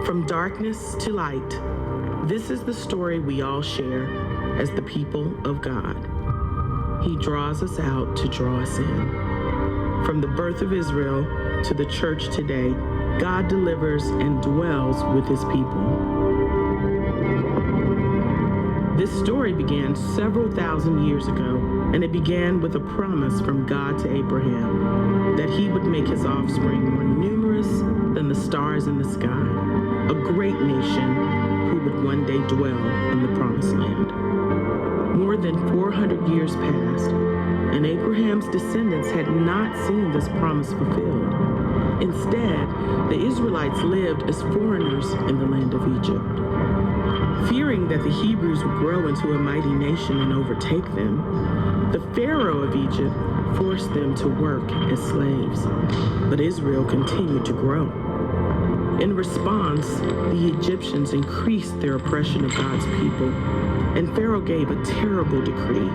From darkness to light, this is the story we all share as the people of God. He draws us out to draw us in. From the birth of Israel to the church today, God delivers and dwells with his people. This story began several thousand years ago, and it began with a promise from God to Abraham that he would make his offspring more numerous than the stars in the sky, a great nation who would one day dwell in the promised land. More than 400 years passed, and Abraham's descendants had not seen this promise fulfilled. Instead, the Israelites lived as foreigners in the land of Egypt. Fearing that the Hebrews would grow into a mighty nation and overtake them, the Pharaoh of Egypt forced them to work as slaves. But Israel continued to grow. In response, the Egyptians increased their oppression of God's people, and Pharaoh gave a terrible decree.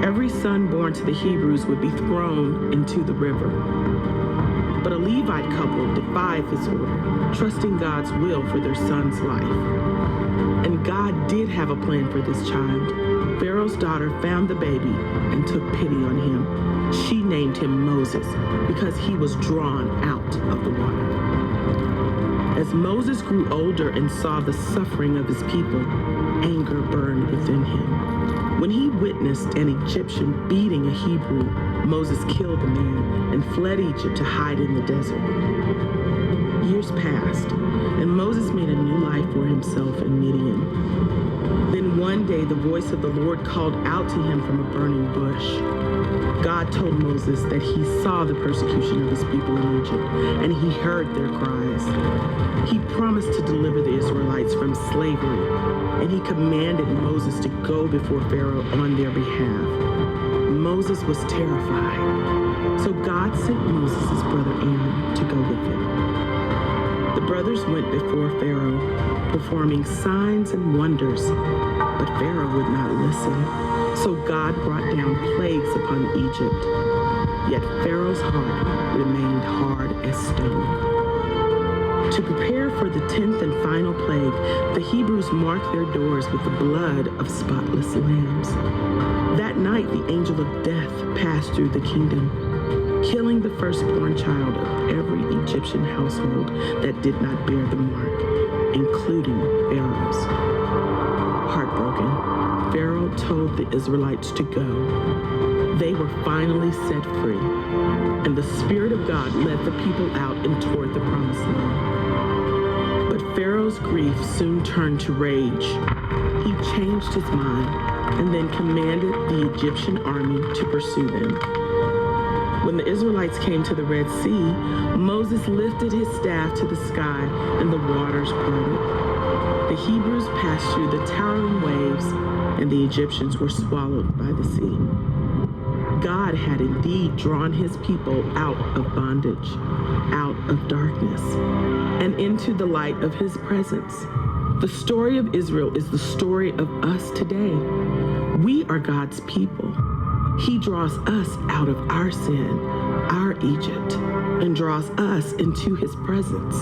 Every son born to the Hebrews would be thrown into the river. But a Levite couple defied this order, trusting God's will for their son's life. And God did have a plan for this child. Pharaoh's daughter found the baby and took pity on him. She named him Moses because he was drawn out of the water. As Moses grew older and saw the suffering of his people, anger burned within him. When he witnessed an Egyptian beating a Hebrew, Moses killed the man and fled Egypt to hide in the desert. Years passed, and Moses made a new life for himself in Midian. Then one day the voice of the Lord called out to him from a burning bush. God told Moses that he saw the persecution of his people in Egypt, and he heard their cries. He promised to deliver the Israelites from slavery, and he commanded Moses to go before Pharaoh on their behalf. Moses was terrified, so God sent Moses' brother Aaron to go with him. The brothers went before Pharaoh, performing signs and wonders, but Pharaoh would not listen. So God brought down plagues upon Egypt. Yet Pharaoh's heart remained hard as stone. To prepare for the 10th and final plague, the Hebrews marked their doors with the blood of spotless lambs. That night, the angel of death passed through the kingdom, killing the firstborn child of every Egyptian household that did not bear the mark, including Pharaoh's. Heartbroken, Pharaoh told the Israelites to go. They were finally set free, and the Spirit of God led the people out and toward the promised land. But Pharaoh's grief soon turned to rage. He changed his mind and then commanded the Egyptian army to pursue them. When the Israelites came to the Red Sea, Moses lifted his staff to the sky and the waters parted. The Hebrews passed through the towering waves and the Egyptians were swallowed by the sea. God had indeed drawn his people out of bondage, out of darkness, and into the light of his presence. The story of Israel is the story of us today. We are God's people. He draws us out of our sin, our Egypt, and draws us into his presence,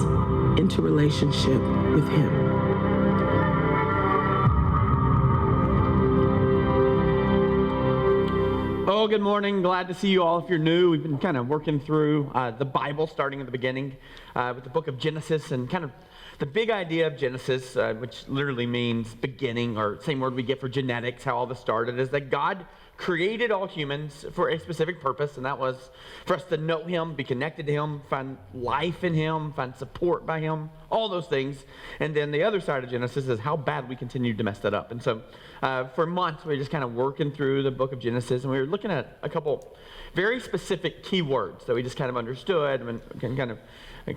into relationship with him. Oh, good morning. Glad to see you all. If you're new, we've been kind of working through the Bible, starting at the beginning with the book of Genesis, and kind of the big idea of Genesis, which literally means beginning, or same word we get for genetics, how all this started, is that God created all humans for a specific purpose, and that was for us to know him, be connected to him, find life in him, find support by him, all those things. And then the other side of Genesis is how bad we continued to mess that up. And so for months, we were just kind of working through the book of Genesis, and we were looking at a couple very specific key words that we just kind of understood and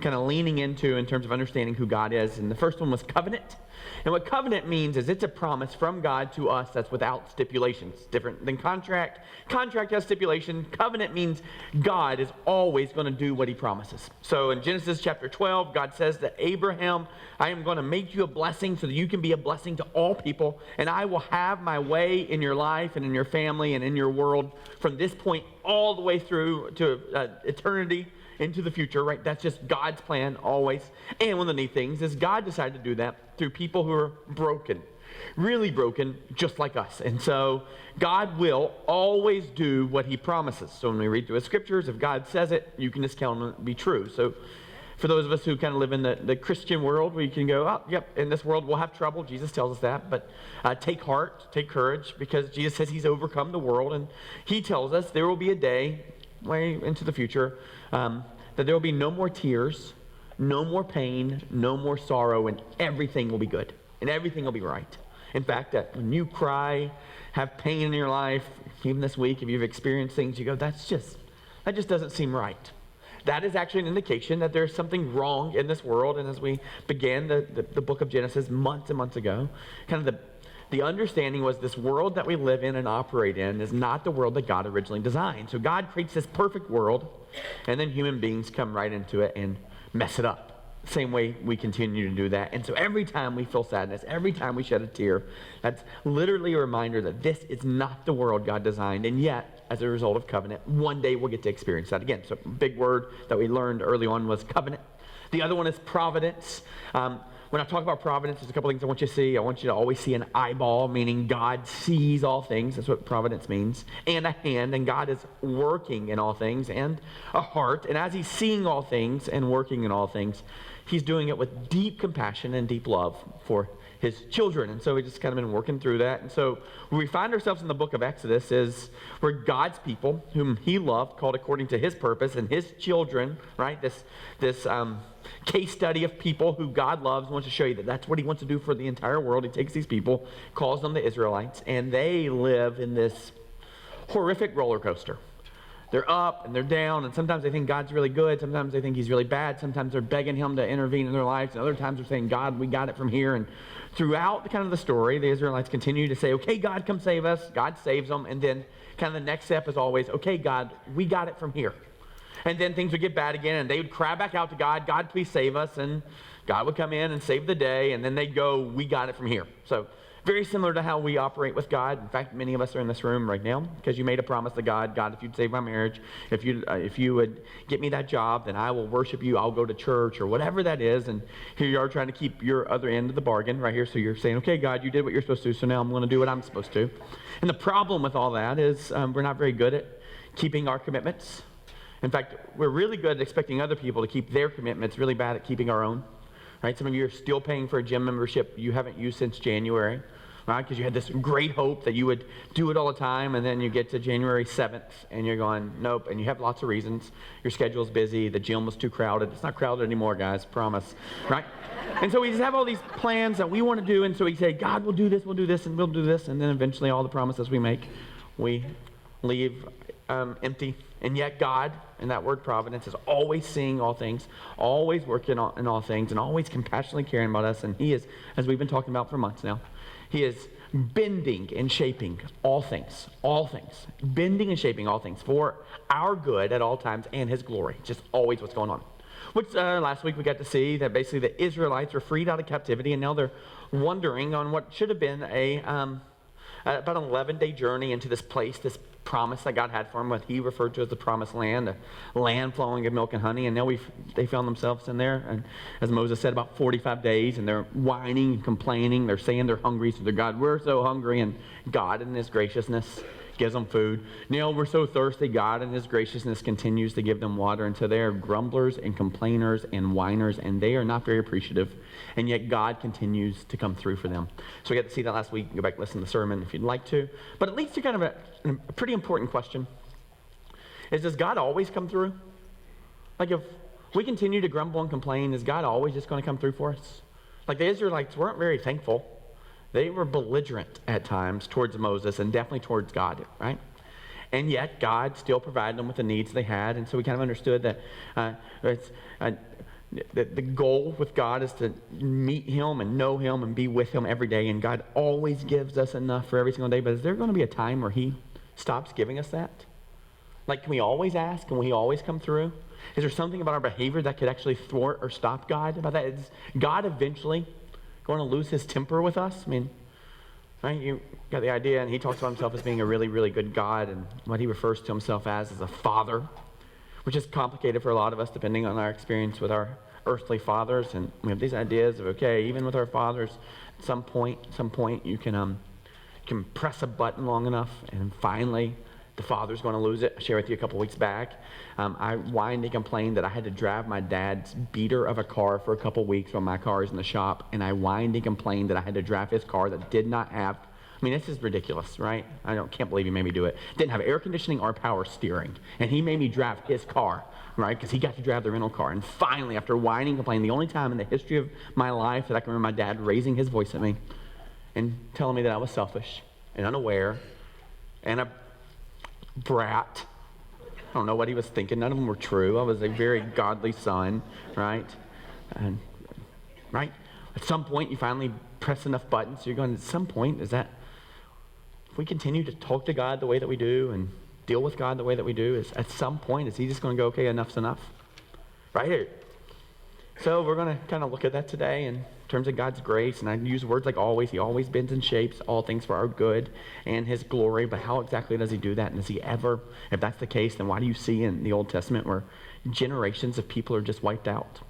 kind of leaning into in terms of understanding who God is. And the first one was covenant. And what covenant means is it's a promise from God to us that's without stipulations. Different than contract. Contract has stipulation. Covenant means God is always going to do what he promises. So in Genesis chapter 12, God says to Abraham, I am going to make you a blessing so that you can be a blessing to all people, and I will have my way in your life and in your family and in your world from this point all the way through to eternity. into the future, right? That's just God's plan always. And one of the neat things is God decided to do that through people who are broken, really broken, just like us. And so God will always do what he promises. So when we read through the scriptures, if God says it, you can just count on it to be true. So for those of us who kind of live in the Christian world, we can go, oh, yep, in this world we'll have trouble. Jesus tells us that. But take heart, take courage, because Jesus says he's overcome the world. And he tells us there will be a day, way into the future, that there will be no more tears, no more pain, no more sorrow, and everything will be good. And everything will be right. In fact, that when you cry, have pain in your life, even this week, if you've experienced things, you go, that just doesn't seem right. That is actually an indication that there's something wrong in this world. And as we began the book of Genesis months and months ago, kind of the understanding was this world that we live in and operate in is not the world that God originally designed. So God creates this perfect world, and then human beings come right into it and mess it up. Same way we continue to do that. And so every time we feel sadness, every time we shed a tear, that's literally a reminder that this is not the world God designed. And yet, as a result of covenant, one day we'll get to experience that again. So big word that we learned early on was covenant. The other one is providence. When I talk about providence, there's a couple things I want you to see. I want you to always see an eyeball, meaning God sees all things. That's what providence means. And a hand, and God is working in all things. And a heart. And as he's seeing all things and working in all things, he's doing it with deep compassion and deep love for his children. And so we just kind of been working through that. And so where we find ourselves in the book of Exodus is where God's people, whom he loved, called according to his purpose, and his children, right? This case study of people who God loves, wants to show you that that's what he wants to do for the entire world. He takes these people, calls them the Israelites, and they live in this horrific roller coaster. They're up and they're down, and sometimes they think God's really good, sometimes they think he's really bad, sometimes they're begging him to intervene in their lives, and other times they're saying, God, we got it from here. And throughout the kind of the story, the Israelites continue to say, okay, God, come save us. God saves them, and then kind of the next step is always, okay, God, we got it from here. And then things would get bad again, and they would cry back out to God, God, please save us, and God would come in and save the day, and then they'd go, we got it from here. So very similar to how we operate with God. In fact, many of us are in this room right now because you made a promise to God. God, if you'd save my marriage, if you would get me that job, then I will worship you. I'll go to church or whatever that is. And here you are trying to keep your other end of the bargain right here. So you're saying, okay, God, you did what you're supposed to, so now I'm going to do what I'm supposed to. And the problem with all that is we're not very good at keeping our commitments. In fact, we're really good at expecting other people to keep their commitments, really bad at keeping our own. Right? Some of you are still paying for a gym membership you haven't used since January. Right? Because you had this great hope that you would do it all the time, and then you get to January 7th, and you're going, nope, and you have lots of reasons. Your schedule's busy, the gym was too crowded. It's not crowded anymore, guys, promise. Right? And so we just have all these plans that we want to do, and so we say, God, we'll do this, and we'll do this, and then eventually all the promises we make, we leave empty. And yet God, in that word providence, is always seeing all things, always working in all things, and always compassionately caring about us. And he is, as we've been talking about for months now, he is bending and shaping all things, bending and shaping all things for our good at all times and his glory. Just always what's going on. Which last week we got to see that basically the Israelites were freed out of captivity, and now they're wandering on what should have been about an 11-day journey into this place, this promise that God had for them, what he referred to as the promised land, a land flowing with milk and honey. And now they found themselves in there, and as Moses said, about 45 days, and they're whining and complaining. They're saying they're hungry, so they're, God, we're so hungry, and God in his graciousness gives them food. Now we're so thirsty, God in his graciousness continues to give them water. And so they are grumblers and complainers and whiners, and they are not very appreciative. And yet God continues to come through for them. So we got to see that last week. Go back and listen to the sermon if you'd like to. But it leads to kind of a pretty important question. Does God always come through? Like if we continue to grumble and complain, is God always just going to come through for us? Like the Israelites weren't very thankful. They were belligerent at times towards Moses and definitely towards God, right? And yet God still provided them with the needs they had. And so we kind of understood that the goal with God is to meet him and know him and be with him every day. And God always gives us enough for every single day. But is there going to be a time where he stops giving us that? Like, can we always ask? Can we always come through? Is there something about our behavior that could actually thwart or stop God about that? Is God eventually going to lose his temper with us? I mean, right? You got the idea, and he talks about himself as being a really, really good God, and what he refers to himself as a father, which is complicated for a lot of us depending on our experience with our earthly fathers. And we have these ideas of, okay, even with our fathers, at some point you can press a button long enough and finally the father's going to lose it. I shared with you a couple weeks back. I whined and complained that I had to drive my dad's beater of a car for a couple weeks while my car is in the shop. And I whined and complained that I had to drive his car that did not have, I mean, this is ridiculous, right? Can't believe he made me do it. Didn't have air conditioning or power steering. And he made me drive his car, right? Because he got to drive the rental car. And finally, after whining and complaining, the only time in the history of my life that I can remember my dad raising his voice at me and telling me that I was selfish and unaware and a brat. I don't know what he was thinking. None of them were true. I was a very godly son, right? And right? At some point, you finally press enough buttons. So you're going, at some point, if we continue to talk to God the way that we do and deal with God the way that we do, at some point, is he just going to go, okay, enough's enough? Right? So we're going to kind of look at that today in terms of God's grace, and I use words like always. He always bends and shapes all things for our good and his glory, but how exactly does he do that? And does he ever, if that's the case, then why do you see in the Old Testament where generations of people are just wiped out?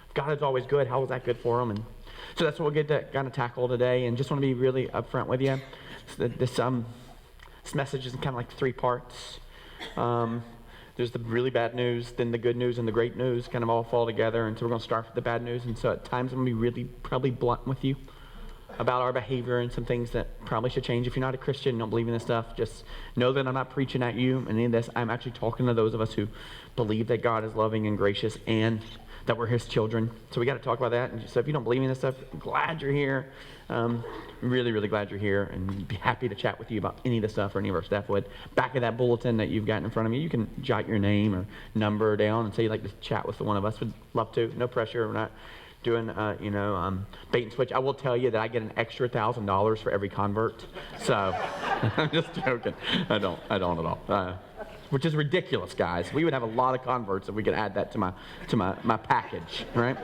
If God is always good, how is that good for them? And so that's what we'll get to kind of tackle today, and just want to be really upfront with you. This message is kind of like 3 parts. There's the really bad news, then the good news, and the great news kind of all fall together. And so we're going to start with the bad news. And so at times I'm going to be really probably blunt with you about our behavior and some things that probably should change. If you're not a Christian, don't believe in this stuff, just know that I'm not preaching at you and any of this. I'm actually talking to those of us who believe that God is loving and gracious and that we're his children. So we got to talk about that. And so if you don't believe in this stuff, I'm glad you're here. Really, really glad you're here, and be happy to chat with you about any of the stuff or any of our staff would. Back of that bulletin that you've got in front of you, you can jot your name or number down and say you'd like to chat with one of us. Would love to. No pressure. We're not doing, bait and switch. I will tell you that I get an extra $1,000 for every convert. So I'm just joking. I don't at all. Which is ridiculous, guys. We would have a lot of converts if we could add that to my package, right?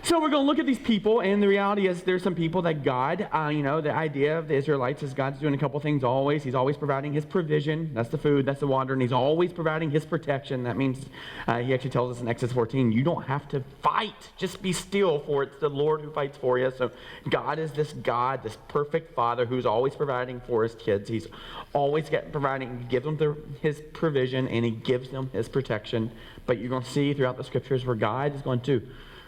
So we're going to look at these people, and the reality is there's some people that God, the idea of the Israelites is God's doing a couple things always. He's always providing his provision. That's the food, that's the water, and he's always providing his protection. That means he actually tells us in Exodus 14, you don't have to fight. Just be still, for it's the Lord who fights for you. So God is this God, this perfect father who's always providing for his kids. He's always providing, he gives them his provision, and he gives them his protection. But you're going to see throughout the scriptures where God is going to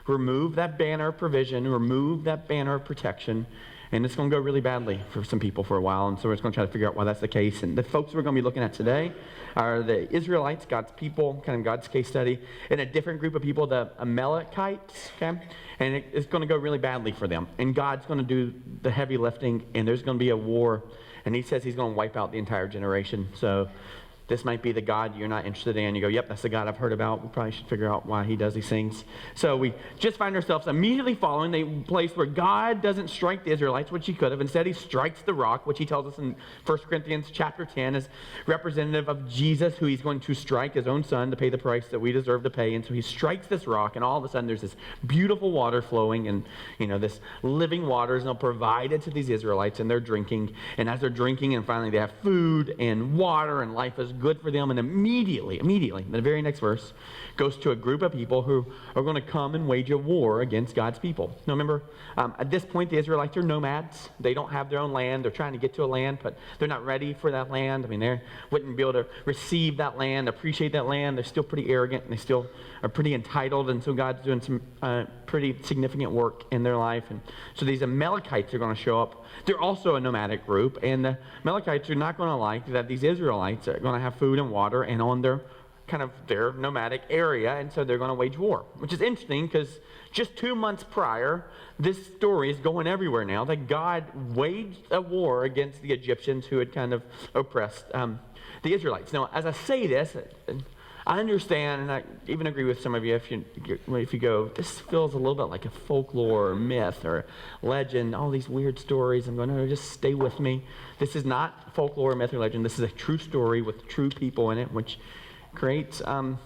remove that banner of provision, remove that banner of protection, and it's going to go really badly for some people for a while. And so we're just going to try to figure out why that's the case. And the folks we're going to be looking at today are the Israelites, God's people, kind of God's case study, and a different group of people, the Amalekites, okay? And it's going to go really badly for them. And God's going to do the heavy lifting, and there's going to be a war. And he says he's going to wipe out the entire generation. So this might be the God you're not interested in. You go, yep, that's the God I've heard about. We probably should figure out why he does these things. So we just find ourselves immediately following the place where God doesn't strike the Israelites, which he could have. Instead, he strikes the rock, which he tells us in 1 Corinthians chapter 10 is representative of Jesus, who he's going to strike his own son to pay the price that we deserve to pay. And so he strikes this rock, and all of a sudden there's this beautiful water flowing, and this living water is now provided to these Israelites, and they're drinking. And as they're drinking, and finally they have food and water, and life is good for them. And immediately, the very next verse goes to a group of people who are going to come and wage a war against God's people. Now remember, at this point, the Israelites are nomads. They don't have their own land. They're trying to get to a land, but they're not ready for that land. I mean, they wouldn't be able to receive that land, appreciate that land. They're still pretty arrogant, and they still are pretty entitled. And so God's doing some pretty significant work in their life. And so these Amalekites are going to show up. They're also a nomadic group, and the Amalekites are not going to like that these Israelites are going to have food and water and on their nomadic area, and so they're going to wage war, which is interesting because just 2 months prior, this story is going everywhere now, that God waged a war against the Egyptians who had kind of oppressed the Israelites. Now, as I say this, I understand, and I even agree with some of you if you go, this feels a little bit like a folklore or myth or legend, all these weird stories. I'm going, no, just stay with me. This is not folklore, myth, or legend. This is a true story with true people in it, which creates some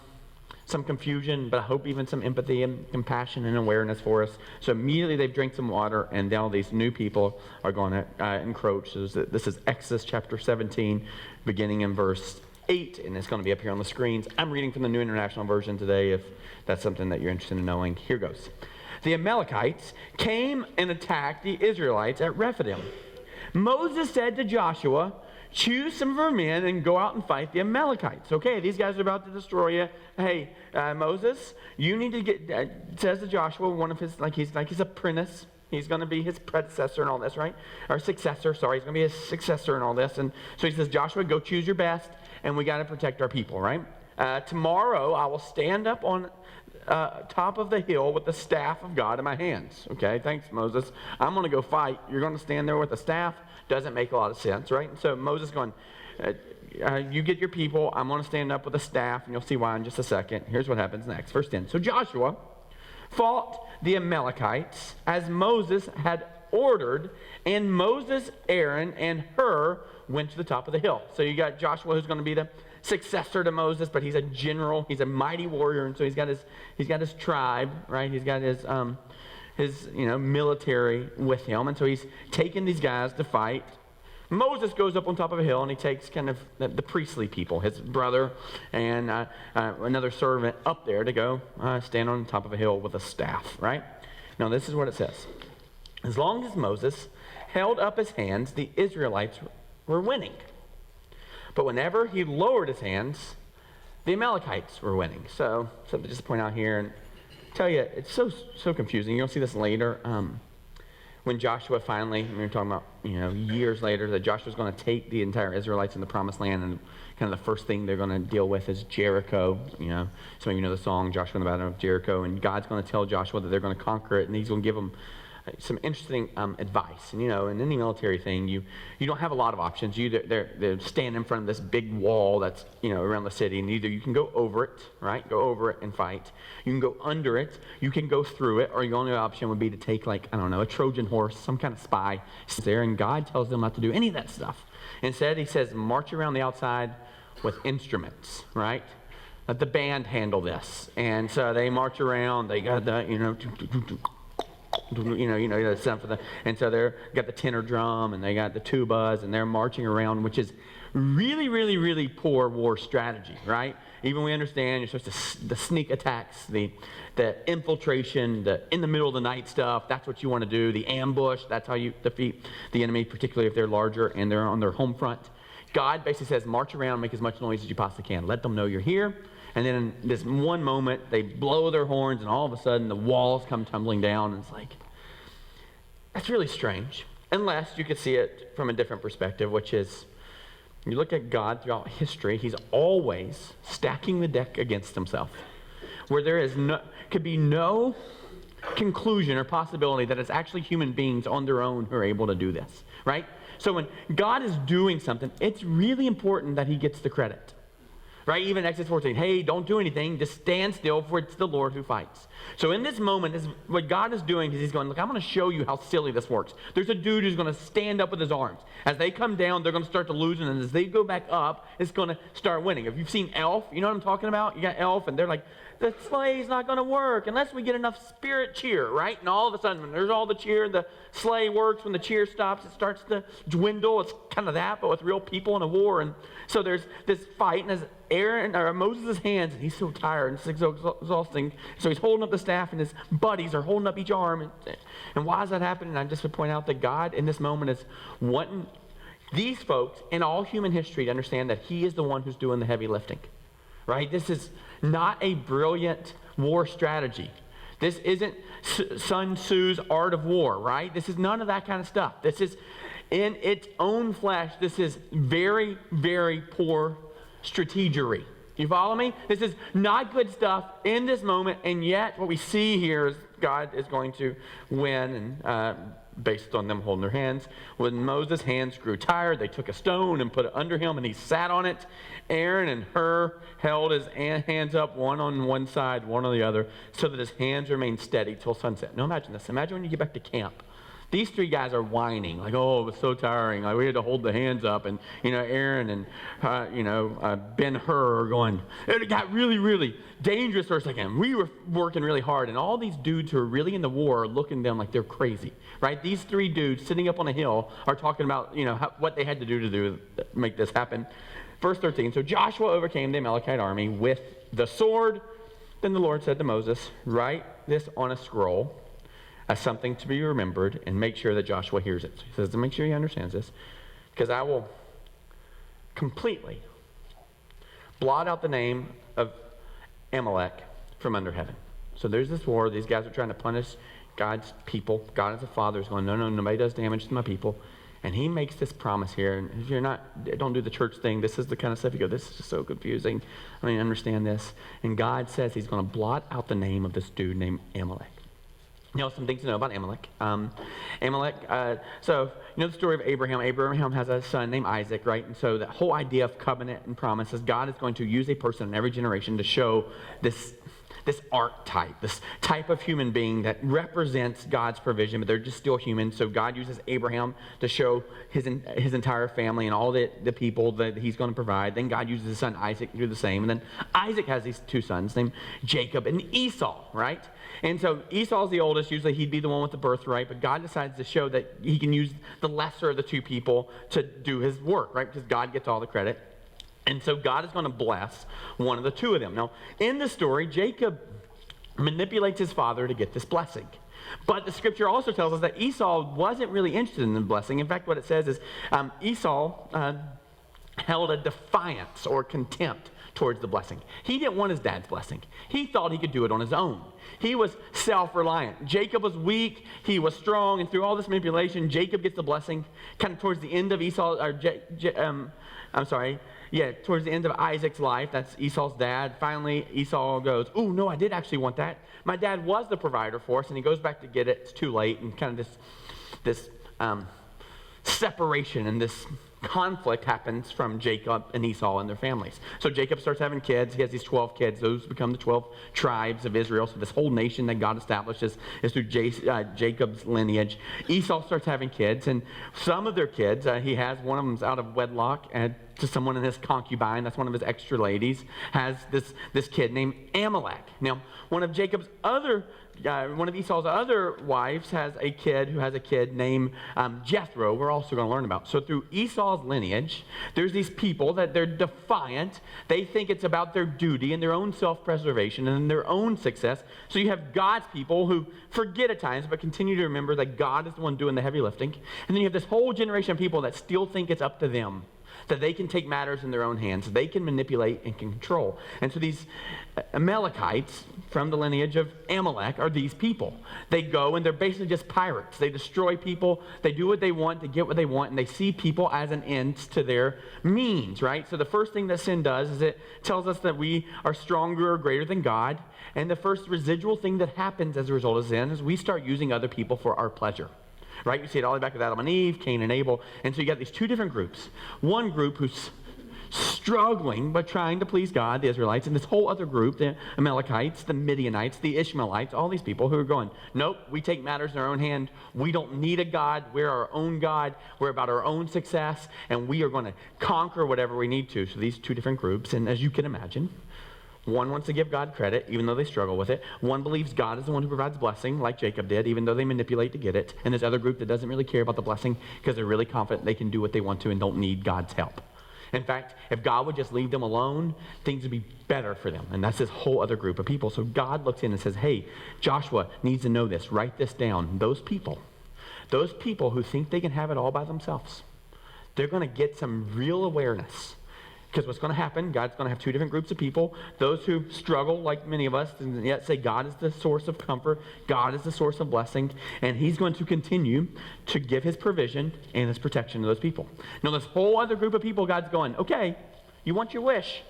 confusion, but I hope even some empathy and compassion and awareness for us. So immediately they've drank some water, and now these new people are going to encroach. So this is Exodus chapter 17, beginning in verse 8, and it's going to be up here on the screens. I'm reading from the New International Version today if that's something that you're interested in knowing. Here goes. The Amalekites came and attacked the Israelites at Rephidim. Moses said to Joshua, choose some of our men and go out and fight the Amalekites. Okay, these guys are about to destroy you. Hey, Moses, you need to get, says to Joshua, one of his, like his apprentice. He's going to be his predecessor and all this, right? Or successor, sorry. He's going to be his successor and all this. And so he says, Joshua, go choose your best, and we got to protect our people, right? Tomorrow I will stand up on top of the hill with the staff of God in my hands. Okay, thanks, Moses. I'm going to go fight. You're going to stand there with the staff. Doesn't make a lot of sense, right? And so Moses going, you get your people. I'm going to stand up with a staff, and you'll see why in just a second. Here's what happens next. Verse 10. So Joshua fought the Amalekites as Moses had ordered, and Moses, Aaron, and Hur went to the top of the hill. So you got Joshua, who's going to be the successor to Moses, but he's a general, he's a mighty warrior, and so he's got his tribe, right? He's got his military with him, and so he's taking these guys to fight. Moses goes up on top of a hill, and he takes kind of the priestly people, his brother and another servant up there to go stand on the top of a hill with a staff, right? Now, this is what it says. As long as Moses held up his hands, the Israelites were winning. But whenever he lowered his hands, the Amalekites were winning. So something just to point out here and tell you, it's so confusing. You'll see this later. When Joshua finally, we were talking about, years later, that Joshua's going to take the entire Israelites in the Promised Land, and kind of the first thing they're going to deal with is Jericho. Some of you know the song, Joshua in the Battle of Jericho, and God's going to tell Joshua that they're going to conquer it, and he's going to give them some interesting advice. And in any military thing, you don't have a lot of options. They're standing in front of this big wall that's around the city, and either you can go over it, right? Go over it and fight. You can go under it. You can go through it, or your only option would be to take a Trojan horse, some kind of spy there. And God tells them not to do any of that stuff. Instead, He says, march around the outside with instruments, right? Let the band handle this. And so they march around. They got the the stuff for and so they're got the tenor drum and they got the tubas and they're marching around, which is really, really, really poor war strategy, right? Even we understand you're supposed to the sneak attacks, the infiltration, the in the middle of the night stuff. That's what you want to do. The ambush. That's how you defeat the enemy, particularly if they're larger and they're on their home front. God basically says, march around, make as much noise as you possibly can. Let them know you're here. And then in this one moment, they blow their horns, and all of a sudden, the walls come tumbling down. And it's like, that's really strange. Unless you could see it from a different perspective, which is, you look at God throughout history, He's always stacking the deck against Himself. Where there could be no conclusion or possibility that it's actually human beings on their own who are able to do this, right? So when God is doing something, it's really important that He gets the credit. Right? Even Exodus 14, hey, don't do anything. Just stand still, for it's the Lord who fights. So in this moment, what God is doing is He's going, look, I'm going to show you how silly this works. There's a dude who's going to stand up with his arms. As they come down, they're going to start to lose, and as they go back up, it's going to start winning. If you've seen Elf, you know what I'm talking about? You got Elf, and they're like, the sleigh's not going to work unless we get enough spirit cheer, right? And all of a sudden, when there's all the cheer, the sleigh works. When the cheer stops, it starts to dwindle. It's kind of that, but with real people in a war. And so there's this fight, and as Moses' hands, and he's so tired and it's so exhausting, so he's holding up the staff, and his buddies are holding up each arm. And why is that happening? I just would point out that God in this moment is wanting these folks in all human history to understand that He is the one who's doing the heavy lifting. Right? This is not a brilliant war strategy. This isn't Sun Tzu's Art of War, right? This is none of that kind of stuff. This is in its own flesh. This is very, very poor strategery. You follow me? This is not good stuff in this moment, and yet what we see here is God is going to win, and based on them holding their hands. When Moses' hands grew tired, they took a stone and put it under him, and he sat on it. Aaron and Hur held his hands up, one on one side, one on the other, so that his hands remained steady till sunset. Now imagine this. Imagine when you get back to camp. These three guys are whining, like, oh, it was so tiring. Like, we had to hold the hands up. And, Aaron and, Ben-Hur are going, it got really, really dangerous for a second. We were working really hard. And all these dudes who are really in the war are looking at them like they're crazy, right? These three dudes sitting up on a hill are talking about, what they had to do to make this happen. Verse 13, so Joshua overcame the Amalekite army with the sword. Then the Lord said to Moses, write this on a scroll as something to be remembered, and make sure that Joshua hears it. So he says to make sure he understands this, because I will completely blot out the name of Amalek from under heaven. So there's this war. These guys are trying to punish God's people. God as a father is going, no, nobody does damage to my people. And he makes this promise here. And if you're don't do the church thing. This is the kind of stuff you go, this is just so confusing. I mean, understand this. And God says he's going to blot out the name of this dude named Amalek. Now, some things to know about Amalek. So you know the story of Abraham. Abraham has a son named Isaac, right? And so the whole idea of covenant and promises, God is going to use a person in every generation to show this archetype, this type of human being that represents God's provision, but they're just still human. So God uses Abraham to show his entire family and all the people that he's going to provide. Then God uses his son Isaac to do the same. And then Isaac has these two sons named Jacob and Esau, right? And so Esau's the oldest. Usually he'd be the one with the birthright, but God decides to show that he can use the lesser of the two people to do his work, right? Because God gets all the credit. And so God is going to bless one of the two of them. Now, in the story, Jacob manipulates his father to get this blessing. But the scripture also tells us that Esau wasn't really interested in the blessing. In fact, what it says is Esau held a defiance or contempt towards the blessing. He didn't want his dad's blessing. He thought he could do it on his own. He was self-reliant. Jacob was weak. He was strong. And through all this manipulation, Jacob gets the blessing kind of towards the end of towards the end of Isaac's life. That's Esau's dad. Finally, Esau goes, oh, no, I did actually want that. My dad was the provider for us, and he goes back to get it. It's too late, and kind of this separation and this conflict happens from Jacob and Esau and their families. So Jacob starts having kids. He has these 12 kids. Those become the 12 tribes of Israel. So this whole nation that God establishes is through Jacob's lineage. Esau starts having kids, and some of their kids, he has one of them's out of wedlock and to someone in his concubine, that's one of his extra ladies, has this kid named Amalek. Now, one of Esau's other wives has a kid named Jethro, we're also going to learn about. So through Esau's lineage, there's these people that they're defiant. They think it's about their duty and their own self-preservation and their own success. So you have God's people who forget at times, but continue to remember that God is the one doing the heavy lifting. And then you have this whole generation of people that still think it's up to them, that they can take matters in their own hands, they can manipulate and control. And so these Amalekites from the lineage of Amalek are these people. They go and they're basically just pirates. They destroy people, they do what they want to get what they want, and they see people as an end to their means, right? So the first thing that sin does is it tells us that we are stronger or greater than God, and the first residual thing that happens as a result of sin is we start using other people for our pleasure. Right? You see it all the way back with Adam and Eve, Cain and Abel. And so you got these two different groups. One group who's struggling but trying to please God, the Israelites, and this whole other group, the Amalekites, the Midianites, the Ishmaelites, all these people who are going, nope, we take matters in our own hand. We don't need a God. We're our own God. We're about our own success, and we are going to conquer whatever we need to. So these two different groups, and as you can imagine, one wants to give God credit, even though they struggle with it. One believes God is the one who provides blessing, like Jacob did, even though they manipulate to get it. And this other group that doesn't really care about the blessing because they're really confident they can do what they want to and don't need God's help. In fact, if God would just leave them alone, things would be better for them. And that's this whole other group of people. So God looks in and says, hey, Joshua needs to know this. Write this down. Those people who think they can have it all by themselves, they're going to get some real awareness. Because what's going to happen, God's going to have two different groups of people. Those who struggle, like many of us, and yet say God is the source of comfort, God is the source of blessing, and he's going to continue to give his provision and his protection to those people. Now, this whole other group of people, God's going, okay, you want your wish.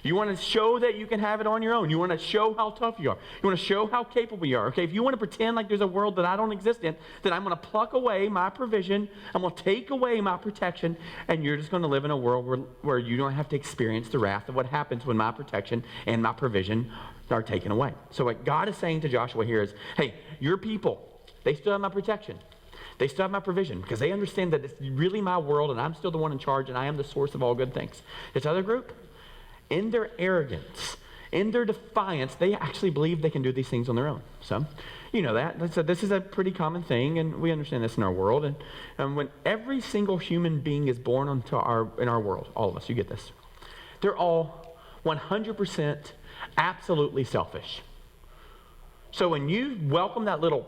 You want to show that you can have it on your own. You want to show how tough you are. You want to show how capable you are. Okay, if you want to pretend like there's a world that I don't exist in, then I'm going to pluck away my provision. I'm going to take away my protection, and you're just going to live in a world where you don't have to experience the wrath of what happens when my protection and my provision are taken away. So what God is saying to Joshua here is, hey, your people, they still have my protection. They still have my provision because they understand that it's really my world, and I'm still the one in charge, and I am the source of all good things. This other group, in their arrogance, in their defiance, they actually believe they can do these things on their own. So, you know that. So this is a pretty common thing, and we understand this in our world. And when every single human being is born in our world, all of us, you get this. they're all 100% absolutely selfish. So when you welcome that little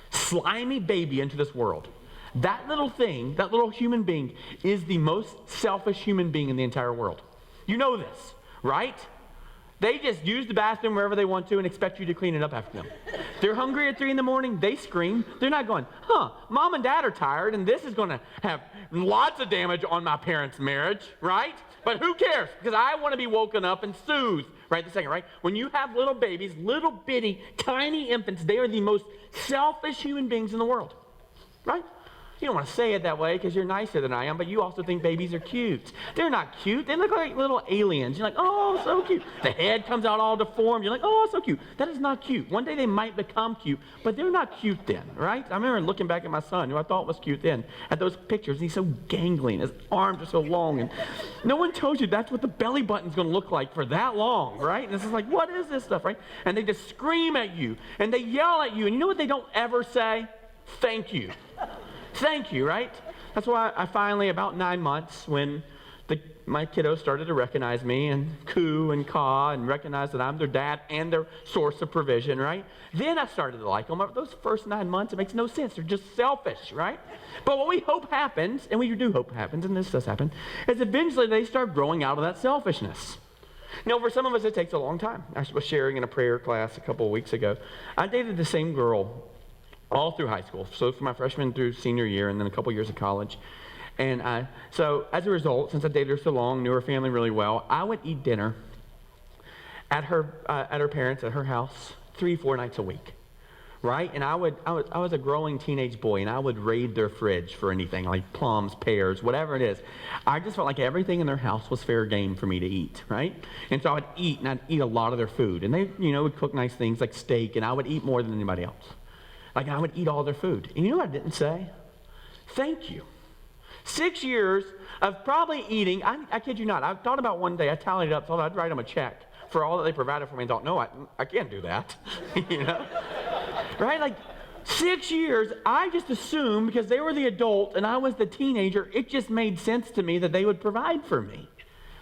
slimy baby into this world, that little thing, that little human being is the most selfish human being in the entire world. You know this, right? They just use the bathroom wherever they want to and expect you to clean it up after them. They're hungry at 3 a.m, they scream. They're not going, mom and dad are tired and this is going to have lots of damage on my parents' marriage, right? But who cares? Because I want to be woken up and soothed right this second, right? When you have little babies, little bitty, tiny infants, they are the most selfish human beings in the world, right? You don't want to say it that way because you're nicer than I am, but you also think babies are cute. They're not cute. They look like little aliens. You're like, oh, so cute. The head comes out all deformed. You're like, oh, so cute. That is not cute. One day they might become cute, but they're not cute then, right? I remember looking back at my son, who I thought was cute then, at those pictures. He's so gangly, and his arms are so long, and no one tells you that's what the belly button's going to look like for that long, right? And it's just like, what is this stuff, right? And they just scream at you, and they yell at you, and you know what they don't ever say? Thank you. Thank you, right? That's why I finally, about 9 months, when my kiddos started to recognize me and coo and caw and recognize that I'm their dad and their source of provision, right? Then I started to like them. Those first 9 months, it makes no sense. They're just selfish, right? But what we hope happens, and we do hope happens, and this does happen, is eventually they start growing out of that selfishness. Now, for some of us, it takes a long time. I was sharing in a prayer class a couple of weeks ago. I dated the same girl all through high school, so from my freshman through senior year, and then a couple years of college. And so as a result, since I dated her so long, knew her family really well, I would eat dinner at her parents, at her house, 3-4 nights a week, right? And I was a growing teenage boy, and I would raid their fridge for anything, like plums, pears, whatever it is. I just felt like everything in their house was fair game for me to eat, right? And so I would eat, and I'd eat a lot of their food. And they, would cook nice things like steak, and I would eat more than anybody else. Like, I would eat all their food. And you know what I didn't say? Thank you. 6 years of probably eating, I kid you not, I thought about one day, I tallied it up, thought I'd write them a check for all that they provided for me, and thought, no, I can't do that, Right? Like, 6 years, I just assumed, because they were the adult and I was the teenager, it just made sense to me that they would provide for me,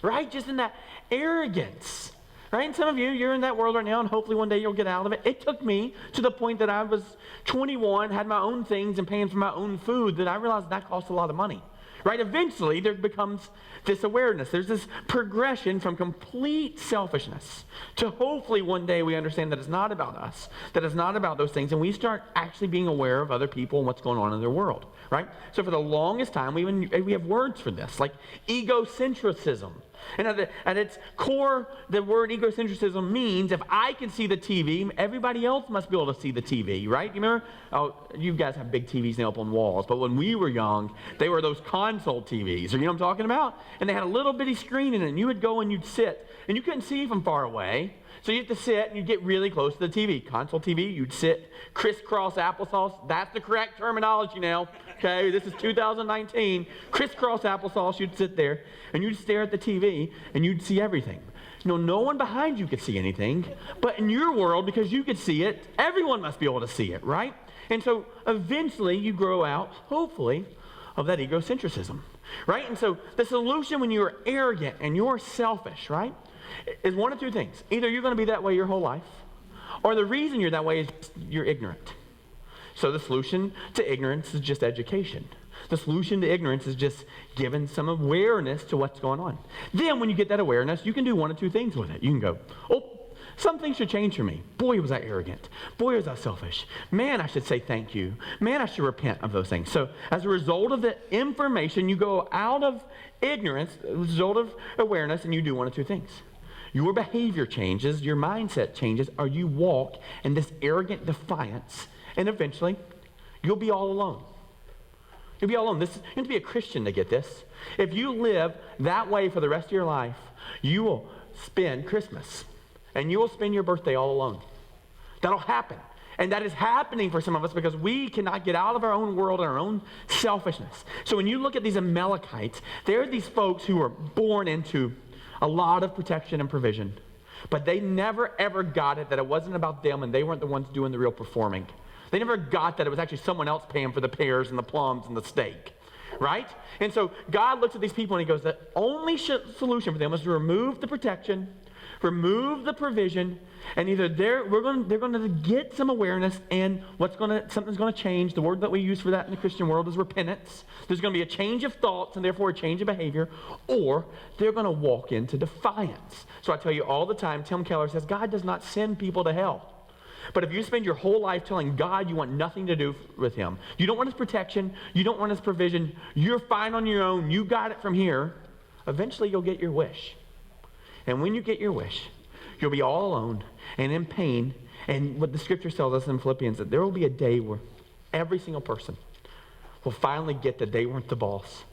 right? Just in that arrogance. Right? And some of you, you're in that world right now, and hopefully one day you'll get out of it. It took me to the point that I was 21, had my own things, and paying for my own food, that I realized that cost a lot of money. Right? Eventually, there becomes this awareness. There's this progression from complete selfishness to hopefully one day we understand that it's not about us, that it's not about those things, and we start actually being aware of other people and what's going on in their world. Right? So for the longest time, we have words for this, like egocentrism. And at its core, the word egocentrism means if I can see the TV, everybody else must be able to see the TV, right? You remember? Oh, you guys have big TVs now up on walls, but when we were young, they were those console TVs. You know what I'm talking about? And they had a little bitty screen in it, and you would go and you'd sit, and you couldn't see from far away. So you have to sit and you get really close to the TV. Console TV, you'd sit crisscross applesauce. That's the correct terminology now. Okay, this is 2019. Crisscross applesauce, you'd sit there and you'd stare at the TV and you'd see everything. No one behind you could see anything, but in your world, because you could see it, everyone must be able to see it, right? And so eventually you grow out, hopefully, of that egocentrism, right? And so the solution when you're arrogant and you're selfish, right, is one of two things. Either you're going to be that way your whole life, or the reason you're that way is you're ignorant. So the solution to ignorance is just education. The solution to ignorance is just giving some awareness to what's going on. Then when you get that awareness, you can do one of two things with it. You can go, some things should change for me. Boy, was I arrogant. Boy, was I selfish. Man, I should say thank you. Man, I should repent of those things. So as a result of the information, you go out of ignorance, as a result of awareness, and you do one of two things. Your behavior changes, your mindset changes, or you walk in this arrogant defiance, and eventually you'll be all alone. You'll be all alone. You have to be a Christian to get this. If you live that way for the rest of your life, you will spend Christmas and you will spend your birthday all alone. That'll happen. And that is happening for some of us because we cannot get out of our own world and our own selfishness. So when you look at these Amalekites, they're these folks who were born into a lot of protection and provision. But they never ever got it that it wasn't about them and they weren't the ones doing the real performing. They never got that it was actually someone else paying for the pears and the plums and the steak, right? And so God looks at these people and he goes, the only solution for them was to remove the protection, remove the provision, and either they're going to get some awareness, and something's going to change. The word that we use for that in the Christian world is repentance. There's going to be a change of thoughts and therefore a change of behavior, or they're going to walk into defiance. So I tell you all the time, Tim Keller says, God does not send people to hell. But if you spend your whole life telling God you want nothing to do with him, you don't want his protection, you don't want his provision, you're fine on your own, you got it from here, eventually you'll get your wish. And when you get your wish, you'll be all alone and in pain. And what the scripture tells us in Philippians, that there will be a day where every single person will finally get that they weren't the boss.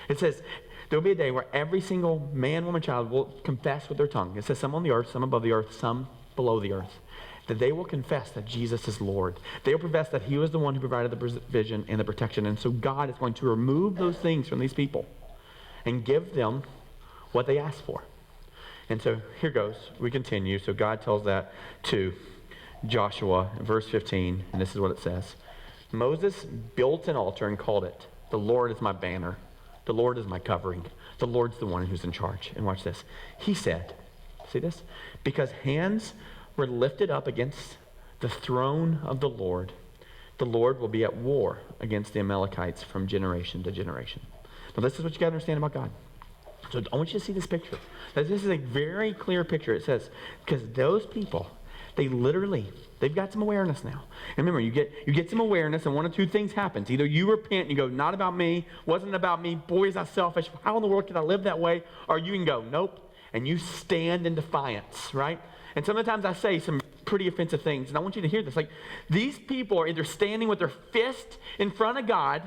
It says there will be a day where every single man, woman, child will confess with their tongue. It says some on the earth, some above the earth, some below the earth. That they will confess that Jesus is Lord. They will profess that he was the one who provided the provision and the protection. And so God is going to remove those things from these people and give them what they asked for. And so here goes. We continue. So God tells that to Joshua in verse 15, and this is what it says. Moses built an altar and called it, "The Lord is my banner. The Lord is my covering. The Lord's the one who's in charge." And watch this. He said, see this? Because hands were lifted up against the throne of the Lord will be at war against the Amalekites from generation to generation. Now this is what you got to understand about God. So I want you to see this picture. This is a very clear picture. It says, because those people, they've got some awareness now. And remember, you get some awareness, and one of two things happens. Either you repent and you go, not about me, wasn't about me, boy, is I selfish, how in the world can I live that way? Or you can go, nope, and you stand in defiance, right? And sometimes I say some pretty offensive things, and I want you to hear this. Like, these people are either standing with their fist in front of God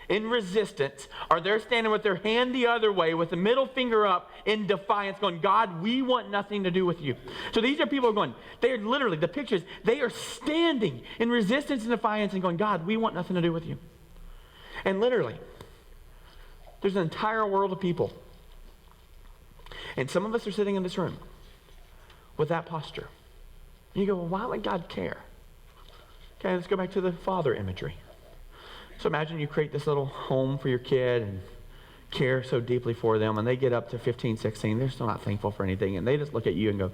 in resistance, or they're standing with their hand the other way with the middle finger up in defiance, going, God, we want nothing to do with you. So these are people who are going, they are literally, the pictures, they are standing in resistance and defiance and going, God, we want nothing to do with you. And literally, there's an entire world of people. And some of us are sitting in this room with that posture. And you go, well, why would God care? Okay, let's go back to the father imagery. So imagine you create this little home for your kid and care so deeply for them, and they get up to 15, 16, they're still not thankful for anything, and they just look at you and go,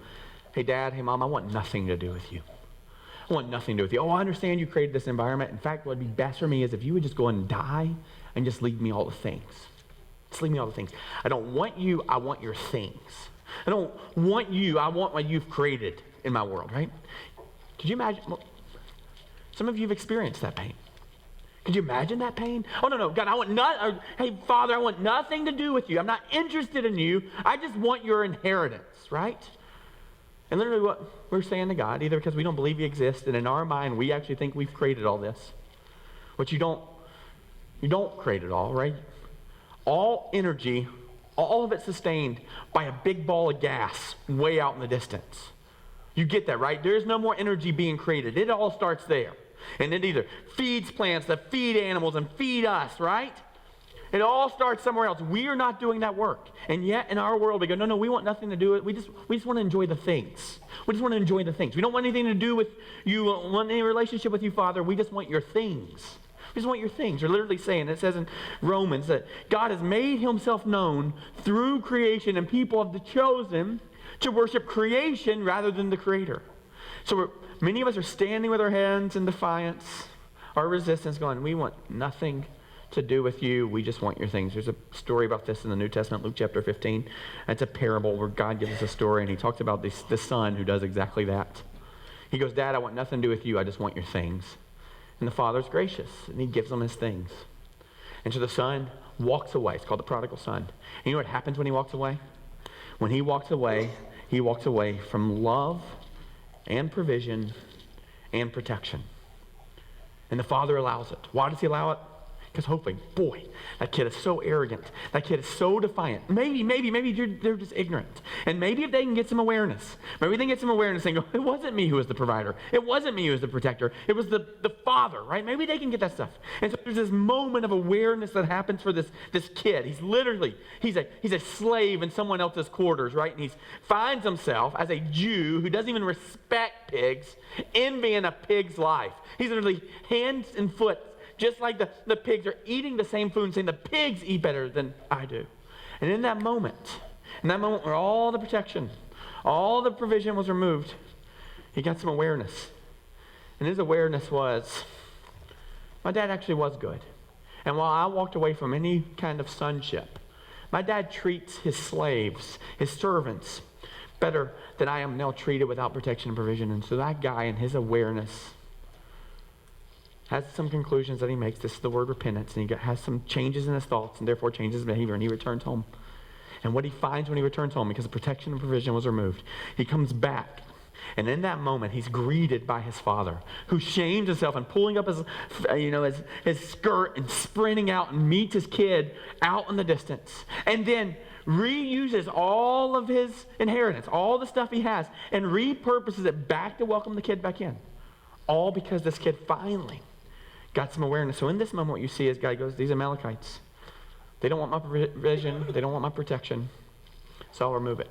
hey, Dad, hey, Mom, I want nothing to do with you. I want nothing to do with you. Oh, I understand you created this environment. In fact, what would be best for me is if you would just go and die and just leave me all the things. Just leave me all the things. I don't want you, I want your things. I don't want you, I want what you've created in my world, right? Could you imagine? Well, some of you have experienced that pain. Could you imagine that pain? Oh, no, God, hey, Father, I want nothing to do with you. I'm not interested in you. I just want your inheritance, right? And literally what we're saying to God, either because we don't believe he exists, and in our mind, we actually think we've created all this. But you don't create it all, right? All energy, all of it sustained by a big ball of gas way out in the distance. You get that, right? There's no more energy being created. It all starts there. And it either feeds plants that feed animals and feed us, right? It all starts somewhere else. We are not doing that work. And yet in our world we go, no, we want nothing to do with it. We just want to enjoy the things. We just want to enjoy the things. We don't want anything to do with you, want any relationship with you, Father. We just want your things. We just want your things. You're literally saying, it says in Romans that God has made himself known through creation, and people have chosen to worship creation rather than the Creator. So many of us are standing with our hands in defiance, our resistance, going, we want nothing to do with you. We just want your things. There's a story about this in the New Testament, Luke chapter 15. It's a parable where God gives us a story, and he talks about the son who does exactly that. He goes, Dad, I want nothing to do with you. I just want your things. And the father's gracious, and he gives him his things. And so the son walks away. It's called the prodigal son. And you know what happens when he walks away? When he walks away from love and provision and protection. And the father allows it. Why does he allow it? Because hopefully, boy, that kid is so arrogant. That kid is so defiant. Maybe they're just ignorant. And maybe if they can get some awareness, maybe they can get some awareness and go, it wasn't me who was the provider. It wasn't me who was the protector. It was the father, right? Maybe they can get that stuff. And so there's this moment of awareness that happens for this kid. He's a slave in someone else's quarters, right? And he finds himself as a Jew who doesn't even respect pigs, envying a pig's life. He's literally hands and foot just like the pigs are eating the same food and saying the pigs eat better than I do. And in that moment where all the protection, all the provision was removed, he got some awareness. And his awareness was, my dad actually was good. And while I walked away from any kind of sonship, my dad treats his slaves, his servants, better than I am now treated without protection and provision. And so that guy in his awareness has some conclusions that he makes. This is the word repentance. And he has some changes in his thoughts and therefore changes his behavior. And he returns home. And what he finds when he returns home, because the protection and provision was removed, he comes back. And in that moment, he's greeted by his father, who shames himself and pulling up his skirt and sprinting out and meets his kid out in the distance. And then reuses all of his inheritance, all the stuff he has, and repurposes it back to welcome the kid back in. All because this kid finally got some awareness. So in this moment, what you see is God goes, these Amalekites, they don't want my provision, they don't want my protection, so I'll remove it.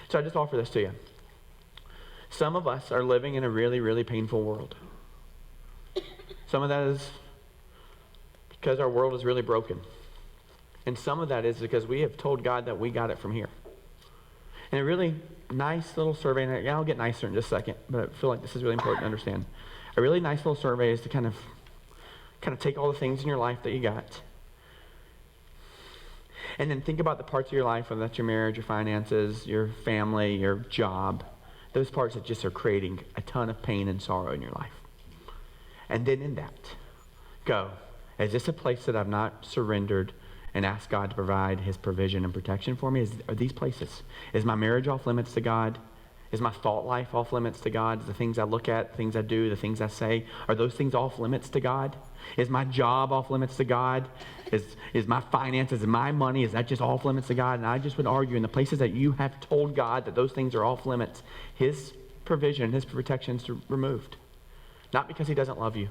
So I just offer this to you. Some of us are living in a really, really painful world. Some of that is because our world is really broken. And some of that is because we have told God that we got it from here. And a really nice little survey, and I'll get nicer in just a second, but I feel like this is really important to understand. A really nice little survey is to kind of take all the things in your life that you got, and then think about the parts of your life, whether that's your marriage, your finances, your family, your job, those parts that just are creating a ton of pain and sorrow in your life. And then in that, go, is this a place that I've not surrendered and asked God to provide his provision and protection for me? Are these places? Is my marriage off limits to God? Is my thought life off limits to God? Is the things I look at, the things I do, the things I say, are those things off limits to God? Is my job off limits to God? Is my finances and my money, is that just off limits to God? And I just would argue in the places that you have told God that those things are off limits, his provision, his protection is removed. Not because he doesn't love you,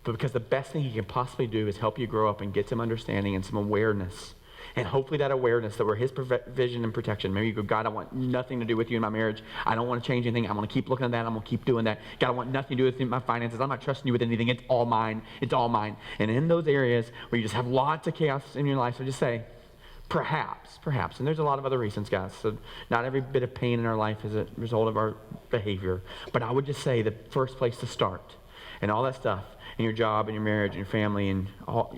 but because the best thing he can possibly do is help you grow up and get some understanding and some awareness. And hopefully that awareness that we're his provision and protection. Maybe you go, God, I want nothing to do with you in my marriage. I don't want to change anything. I'm going to keep looking at that. I'm going to keep doing that. God, I want nothing to do with my finances. I'm not trusting you with anything. It's all mine. It's all mine. And in those areas where you just have lots of chaos in your life, so just say, perhaps, and there's a lot of other reasons, guys. So not every bit of pain in our life is a result of our behavior. But I would just say the first place to start and all that stuff in your job, in your marriage, in your family, and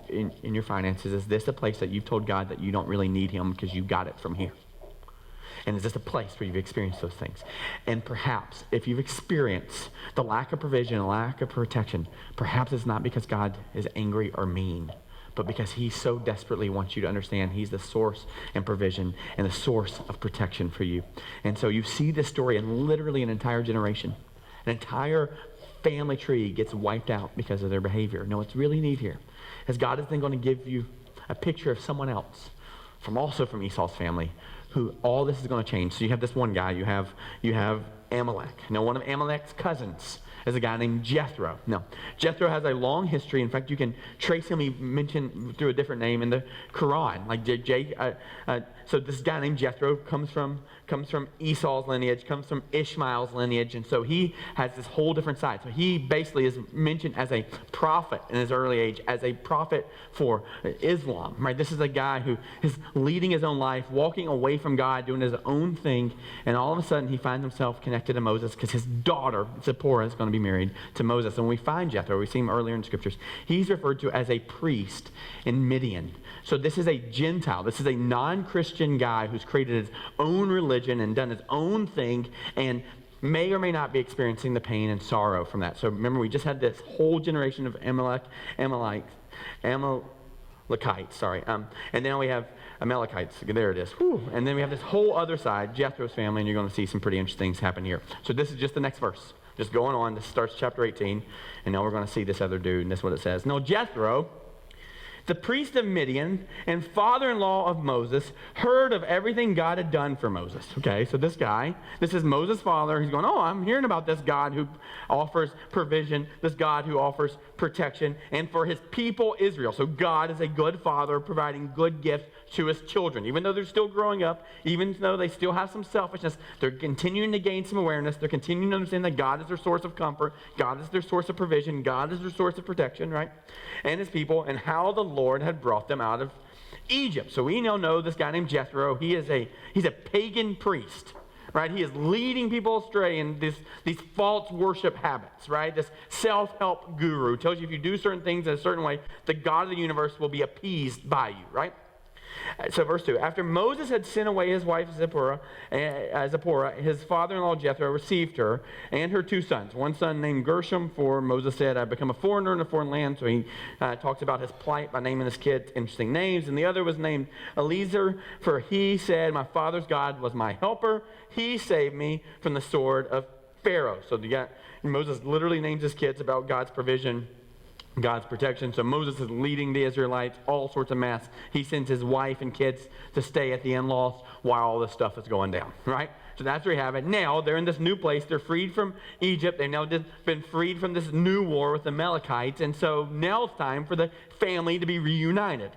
in your finances, is this a place that you've told God that you don't really need him because you got it from here? And is this a place where you've experienced those things? And perhaps if you've experienced the lack of provision, the lack of protection, perhaps it's not because God is angry or mean, but because he so desperately wants you to understand he's the source and provision and the source of protection for you. And so you see this story in literally an entire generation, an entire family tree gets wiped out because of their behavior. No, what's really neat here is God is then going to give you a picture of someone else also from Esau's family who all this is going to change. So you have this one guy, you have Amalek. Now one of Amalek's cousins is a guy named Jethro. Now, Jethro has a long history. In fact, you can trace him, he mentioned through a different name in the Quran. So this guy named Jethro comes from Esau's lineage, comes from Ishmael's lineage, and so he has this whole different side. So he basically is mentioned as a prophet in his early age, as a prophet for Islam, right? This is a guy who is leading his own life, walking away from God, doing his own thing, and all of a sudden he finds himself connected to Moses because his daughter, Zipporah, is going to be married to Moses. And when we find Jethro, we see him earlier in scriptures, he's referred to as a priest in Midian. So this is a Gentile. This is a non-Christian guy who's created his own religion and done his own thing and may or may not be experiencing the pain and sorrow from that. So remember, we just had this whole generation of Amalekites, and now we have Amalekites. There it is. Whew. And then we have this whole other side, Jethro's family, and you're going to see some pretty interesting things happen here. So this is just the next verse. Just going on. This starts chapter 18, and now we're going to see this other dude, and this is what it says. Now Jethro, The priest of Midian and father-in-law of Moses heard of everything God had done for Moses. Okay, so this is Moses' father. He's going, oh, I'm hearing about this God who offers provision, this God who offers protection, and for his people Israel. So God is a good father providing good gifts to his children. Even though they're still growing up, even though they still have some selfishness, they're continuing to gain some awareness. They're continuing to understand that God is their source of comfort. God is their source of provision. God is their source of protection, right? And his people, and how the Lord had brought them out of Egypt. So we now know this guy named Jethro. He's a pagan priest, right? He is leading people astray in these false worship habits, right? This self-help guru tells you if you do certain things in a certain way, the God of the universe will be appeased by you, right? So verse 2, after Moses had sent away his wife Zipporah, his father-in-law Jethro received her and her 2 sons. One son named Gershom, for Moses said, I've become a foreigner in a foreign land. So he talks about his plight by naming his kids interesting names. And the other was named Eliezer, for he said, my father's God was my helper. He saved me from the sword of Pharaoh. So Moses literally names his kids about God's provision, God's protection. So Moses is leading the Israelites, all sorts of mess. He sends his wife and kids to stay at the in-laws while all this stuff is going down, right? So that's where you have it. Now they're in this new place. They're freed from Egypt. They've now been freed from this new war with the Amalekites. And so now it's time for the family to be reunited.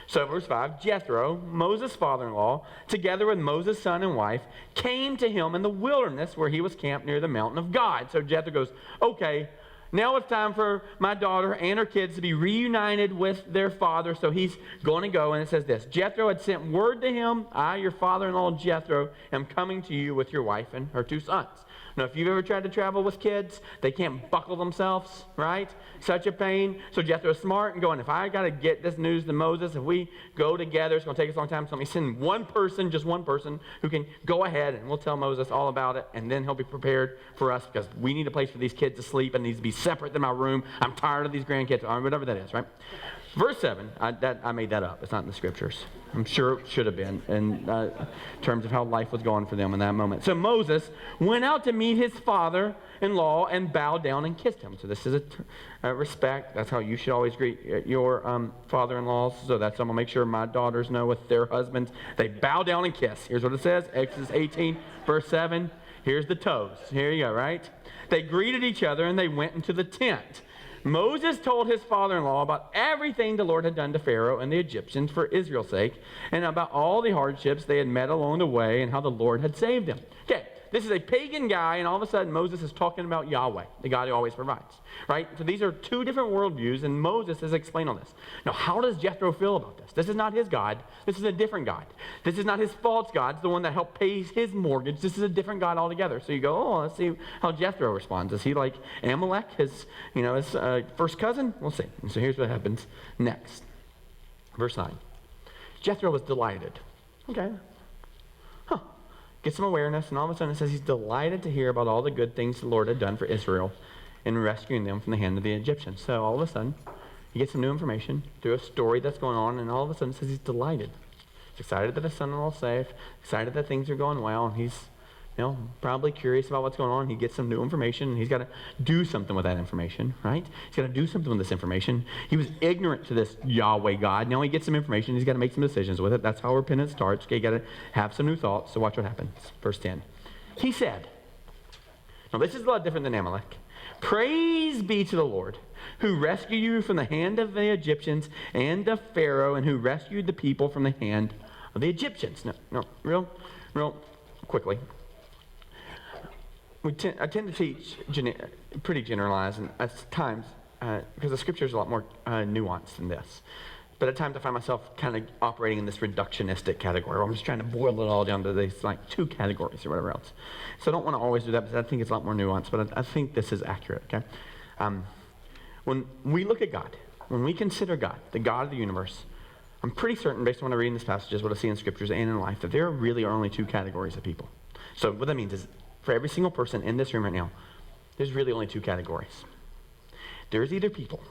So verse 5, Jethro, Moses' father-in-law, together with Moses' son and wife, came to him in the wilderness where he was camped near the mountain of God. So Jethro goes, okay, now it's time for my daughter and her kids to be reunited with their father. So he's going to go, and it says this. Jethro had sent word to him, I, your father-in-law Jethro, am coming to you with your wife and her 2 sons. Now, if you've ever tried to travel with kids, they can't buckle themselves, right? Such a pain. So Jethro's smart and going, if I got to get this news to Moses, if we go together, it's going to take us a long time. So let me send just one person who can go ahead, and we'll tell Moses all about it, and then he'll be prepared for us because we need a place for these kids to sleep and needs to be separate than my room. I'm tired of these grandkids, or whatever that is, right? Verse 7, I made that up. It's not in the scriptures. I'm sure it should have been in terms of how life was going for them in that moment. So Moses went out to meet his father-in-law and bowed down and kissed him. So this is a respect. That's how you should always greet your father-in-laws. So that's I'm going to make sure my daughters know with their husbands. They bow down and kiss. Here's what it says, Exodus 18, verse 7. Here's the toes. Here you go, right? They greeted each other and they went into the tent. Moses told his father-in-law about everything the Lord had done to Pharaoh and the Egyptians for Israel's sake, and about all the hardships they had met along the way and how the Lord had saved them. Okay, this is a pagan guy, and all of a sudden Moses is talking about Yahweh, the God who always provides, right? So these are 2 different worldviews, and Moses has explained all this. Now, how does Jethro feel about this? This is not his God. This is a different God. This is not his false God. It's the one that helped pay his mortgage. This is a different God altogether. So you go, oh, let's see how Jethro responds. Is he like Amalek, his first cousin? We'll see. And so here's what happens next. Verse 9. Jethro was delighted. Okay. Get some awareness, and all of a sudden it says he's delighted to hear about all the good things the Lord had done for Israel in rescuing them from the hand of the Egyptians. So all of a sudden, he gets some new information through a story that's going on, and all of a sudden it says he's delighted. He's excited that his son-in-law is safe, excited that things are going well, and he's probably curious about what's going on. He gets some new information, and he's got to do something with that information, right? He's got to do something with this information. He was ignorant to this Yahweh God. Now he gets some information. He's got to make some decisions with it. That's how repentance starts. Okay, you got to have some new thoughts. So watch what happens. Verse 10. He said, now this is a lot different than Amalek. Praise be to the Lord, who rescued you from the hand of the Egyptians and of Pharaoh, and who rescued the people from the hand of the Egyptians. No, real quickly. I tend to teach pretty generalized, and at times, because the scripture is a lot more nuanced than this. But at times I find myself kind of operating in this reductionistic category, where I'm just trying to boil it all down to these 2 categories or whatever else. So I don't want to always do that, because I think it's a lot more nuanced, but I think this is accurate, okay? When we look at God, when we consider God, the God of the universe, I'm pretty certain, based on what I read in this passage, what I see in scriptures and in life, that there really are only 2 categories of people. So what that means is, for every single person in this room right now, there's really only 2 categories. There's either people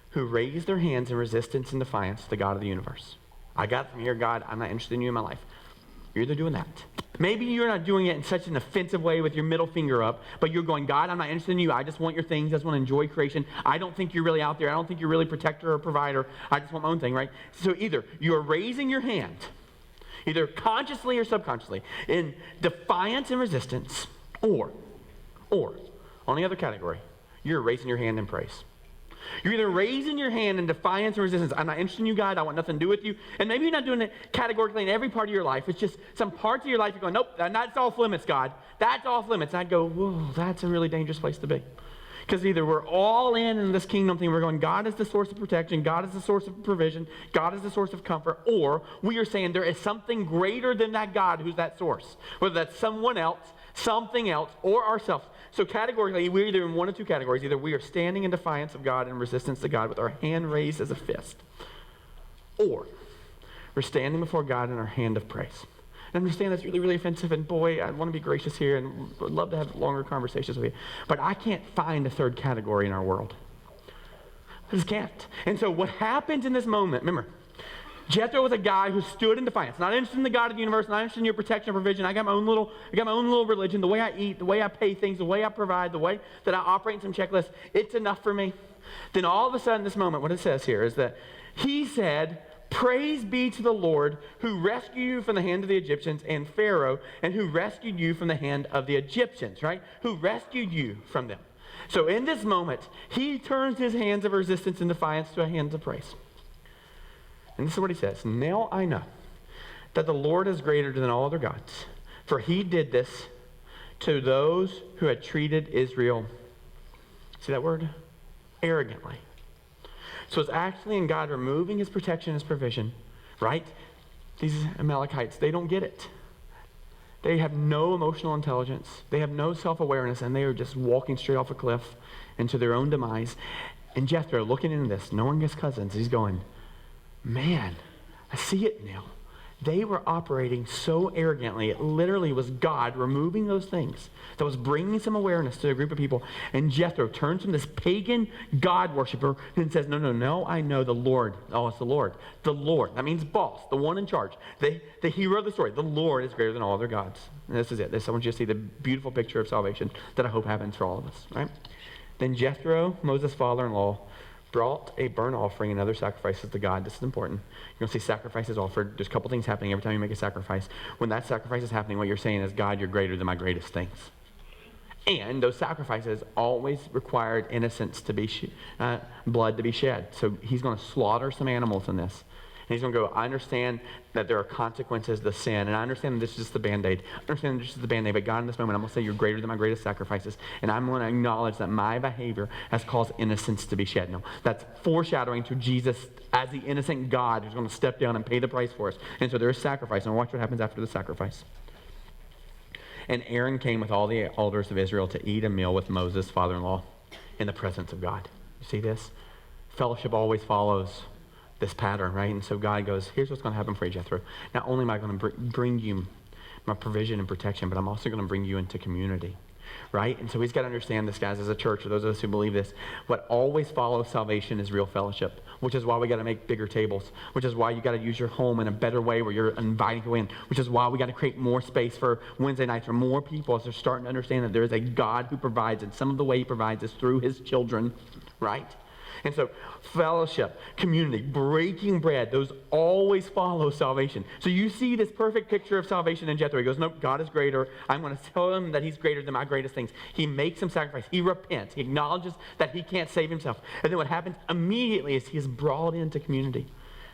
who raise their hands in resistance and defiance to the God of the universe. I got it from here, God. I'm not interested in you in my life. You're either doing that. Maybe you're not doing it in such an offensive way with your middle finger up, but you're going, God, I'm not interested in you. I just want your things. I just want to enjoy creation. I don't think you're really out there. I don't think you're really protector or provider. I just want my own thing, right? So either you're raising your hand, either consciously or subconsciously, in defiance and resistance, or, on the other category, you're raising your hand in praise. You're either raising your hand in defiance and resistance. I'm not interested in you, God. I want nothing to do with you. And maybe you're not doing it categorically in every part of your life. It's just some parts of your life you're going, nope, that's off limits, God. That's off limits. And I'd go, whoa, that's a really dangerous place to be. Because either we're all in this kingdom thing, we're going, God is the source of protection, God is the source of provision, God is the source of comfort, or we are saying there is something greater than that God who's that source. Whether that's someone else, something else, or ourselves. So categorically, we're either in one of two categories. Either we are standing in defiance of God and resistance to God with our hand raised as a fist, or we're standing before God in our hand of praise. And I understand that's really, really offensive, and boy, I want to be gracious here and would love to have longer conversations with you. But I can't find a third category in our world. I just can't. And so what happens in this moment, remember, Jethro was a guy who stood in defiance. Not interested in the God of the universe, not interested in your protection or provision. I got my own little religion, the way I eat, the way I pay things, the way I provide, the way that I operate in some checklists. It's enough for me. Then all of a sudden, this moment, what it says here is that he said, praise be to the Lord who rescued you from the hand of the Egyptians and Pharaoh, and who rescued you from the hand of the Egyptians, right? Who rescued you from them. So in this moment, he turns his hands of resistance and defiance to a hands of praise. And this is what he says. Now I know that the Lord is greater than all other gods, for he did this to those who had treated Israel, see that word? Arrogantly. So it's actually in God removing his protection, his provision, right? These Amalekites, they don't get it. They have no emotional intelligence. They have no self-awareness, and they are just walking straight off a cliff into their own demise. And Jethro, looking into this, knowing his cousins, he's going, man, I see it now. They were operating so arrogantly. It literally was God removing those things that was bringing some awareness to a group of people. And Jethro turns from this pagan God worshiper and says, no, I know the Lord. Oh, it's the Lord. The Lord. That means boss, the one in charge, the hero of the story. The Lord is greater than all other gods. And this is it. I want you to see the beautiful picture of salvation that I hope happens for all of us, right? Then Jethro, Moses' father-in-law, brought a burnt offering and other sacrifices to God. This is important. You're going to see sacrifices offered. There's a couple things happening every time you make a sacrifice. When that sacrifice is happening, what you're saying is, God, you're greater than my greatest things. And those sacrifices always required innocence to be blood to be shed. So he's going to slaughter some animals in this. And he's going to go, I understand that there are consequences to sin, and I understand that this is just the Band-Aid. I understand that this is the Band-Aid, but God, in this moment, I'm going to say you're greater than my greatest sacrifices, and I'm going to acknowledge that my behavior has caused innocence to be shed. No, that's foreshadowing to Jesus as the innocent God who's going to step down and pay the price for us. And so there is sacrifice, and watch what happens after the sacrifice. And Aaron came with all the elders of Israel to eat a meal with Moses' father-in-law in the presence of God. You see this? Fellowship always follows this pattern, right? And so God goes, here's what's going to happen for you, Jethro. Not only am I going to bring you my provision and protection, but I'm also going to bring you into community, right? And so he's got to understand this, guys, as a church, or those of us who believe this, what always follows salvation is real fellowship, which is why we got to make bigger tables, which is why you got to use your home in a better way where you're inviting people in, which is why we got to create more space for Wednesday nights for more people as they're starting to understand that there is a God who provides, and some of the way he provides is through his children, right? And so fellowship, community, breaking bread, those always follow salvation. So you see this perfect picture of salvation in Jethro. He goes, nope, God is greater. I'm going to tell him that he's greater than my greatest things. He makes him sacrifice. He repents. He acknowledges that he can't save himself. And then what happens immediately is he is brought into community.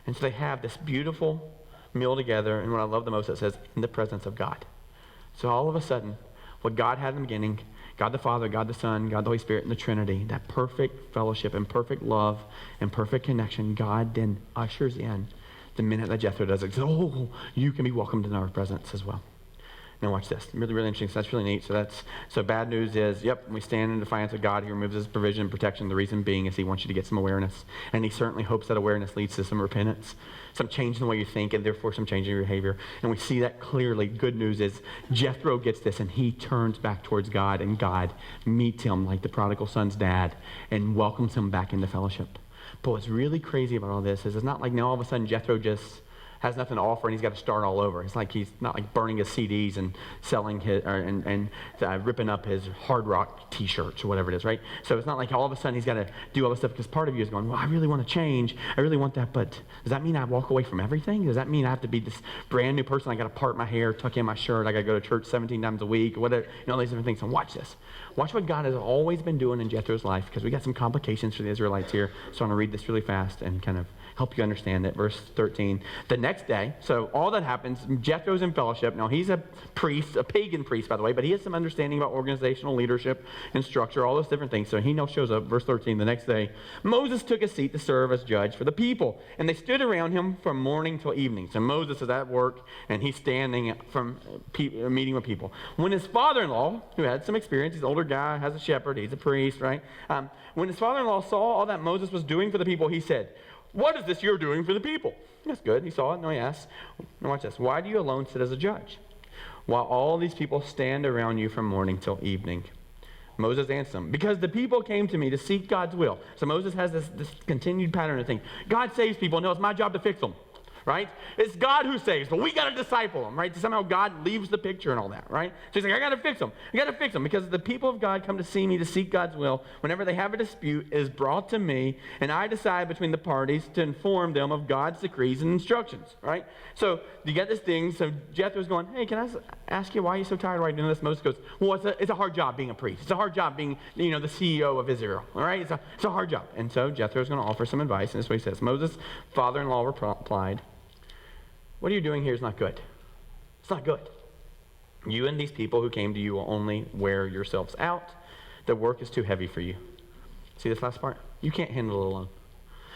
And so they have this beautiful meal together. And what I love the most, it says, in the presence of God. So all of a sudden, what God had in the beginning, God the Father, God the Son, God the Holy Spirit, and the Trinity, that perfect fellowship and perfect love and perfect connection, God then ushers in the minute that Jethro does it. He says, oh, you can be welcomed in our presence as well. Now watch this. Really, really interesting. So that's really neat. So bad news is, yep, we stand in defiance of God. He removes his provision and protection. The reason being is he wants you to get some awareness. And he certainly hopes that awareness leads to some repentance, some change in the way you think, and therefore some change in your behavior. And we see that clearly. Good news is Jethro gets this, and he turns back towards God, and God meets him like the prodigal son's dad and welcomes him back into fellowship. But what's really crazy about all this is it's not like now all of a sudden Jethro just has nothing to offer, and he's got to start all over. It's like he's not like burning his CDs and selling his, and ripping up his Hard Rock T-shirts or whatever it is, right? So it's not like all of a sudden he's got to do all this stuff, because part of you is going, well, I really want to change. I really want that, but does that mean I walk away from everything? Does that mean I have to be this brand new person? I got to part my hair, tuck in my shirt. I got to go to church 17 times a week, or whatever, all these different things. And watch this. Watch what God has always been doing in Jethro's life, because we got some complications for the Israelites here. So I'm going to read this really fast and kind of help you understand it. Verse 13. The next day, so all that happens, Jethro's in fellowship. Now, he's a priest, a pagan priest, by the way, but he has some understanding about organizational leadership and structure, all those different things. So he now shows up. Verse 13, the next day, Moses took a seat to serve as judge for the people, and they stood around him from morning till evening. So Moses is at work, and he's standing from meeting with people. When his father-in-law, who had some experience, he's an older guy, has a shepherd, he's a priest, right? When his father-in-law saw all that Moses was doing for the people, he said, what is this you're doing for the people? That's good. He saw it. No, he asked. Now watch this. Why do you alone sit as a judge, while all these people stand around you from morning till evening? Moses answered them, because the people came to me to seek God's will. So Moses has this continued pattern of thinking. God saves people. No, it's my job to fix them. Right? It's God who saves, but we got to disciple them, right? So somehow God leaves the picture and all that, right? So he's like, I got to fix them. I got to fix them, because the people of God come to see me to seek God's will. Whenever they have a dispute, it is brought to me, and I decide between the parties to inform them of God's decrees and instructions, right? So you get this thing. So Jethro's going, hey, can I ask you why you're so tired of doing this? Moses goes, well, it's a hard job being a priest. It's a hard job being, the CEO of Israel, all right? It's a hard job. And so Jethro's going to offer some advice, and this is what he says. Moses' father-in-law replied, what are you doing here is not good. It's not good. You and these people who came to you will only wear yourselves out. The work is too heavy for you. See this last part? You can't handle it alone.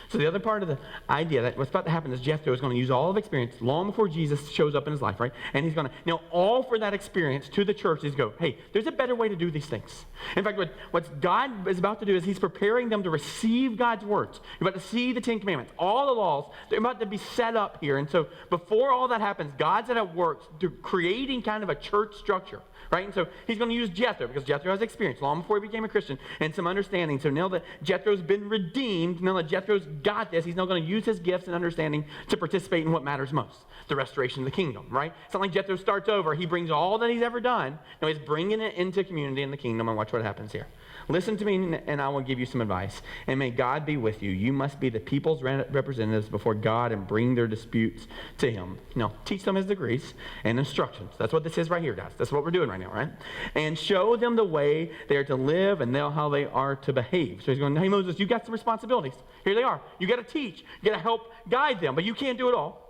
So the other part of the idea that what's about to happen is Jethro is going to use all of experience long before Jesus shows up in his life, right? And he's going to offer that experience to the church. He's go, hey, there's a better way to do these things. In fact, what God is about to do is he's preparing them to receive God's words. You're about to see the Ten Commandments, all the laws. They're about to be set up here. And so before all that happens, God's at work to creating kind of a church structure. Right? And so he's going to use Jethro, because Jethro has experience long before he became a Christian and some understanding. So now that Jethro's been redeemed, now that Jethro's got this, he's now going to use his gifts and understanding to participate in what matters most, the restoration of the kingdom, right? It's not like Jethro starts over. He brings all that he's ever done. Now he's bringing it into community in the kingdom, and watch what happens here. Listen to me, and I will give you some advice. And may God be with you. You must be the people's representatives before God and bring their disputes to him. Now, teach them his decrees and instructions. That's what this is right here, guys. That's what we're doing right now, right? And show them the way they are to live and how they are to behave. So he's going, hey, Moses, you got some responsibilities. Here they are. You got to teach. You got to help guide them, but you can't do it all.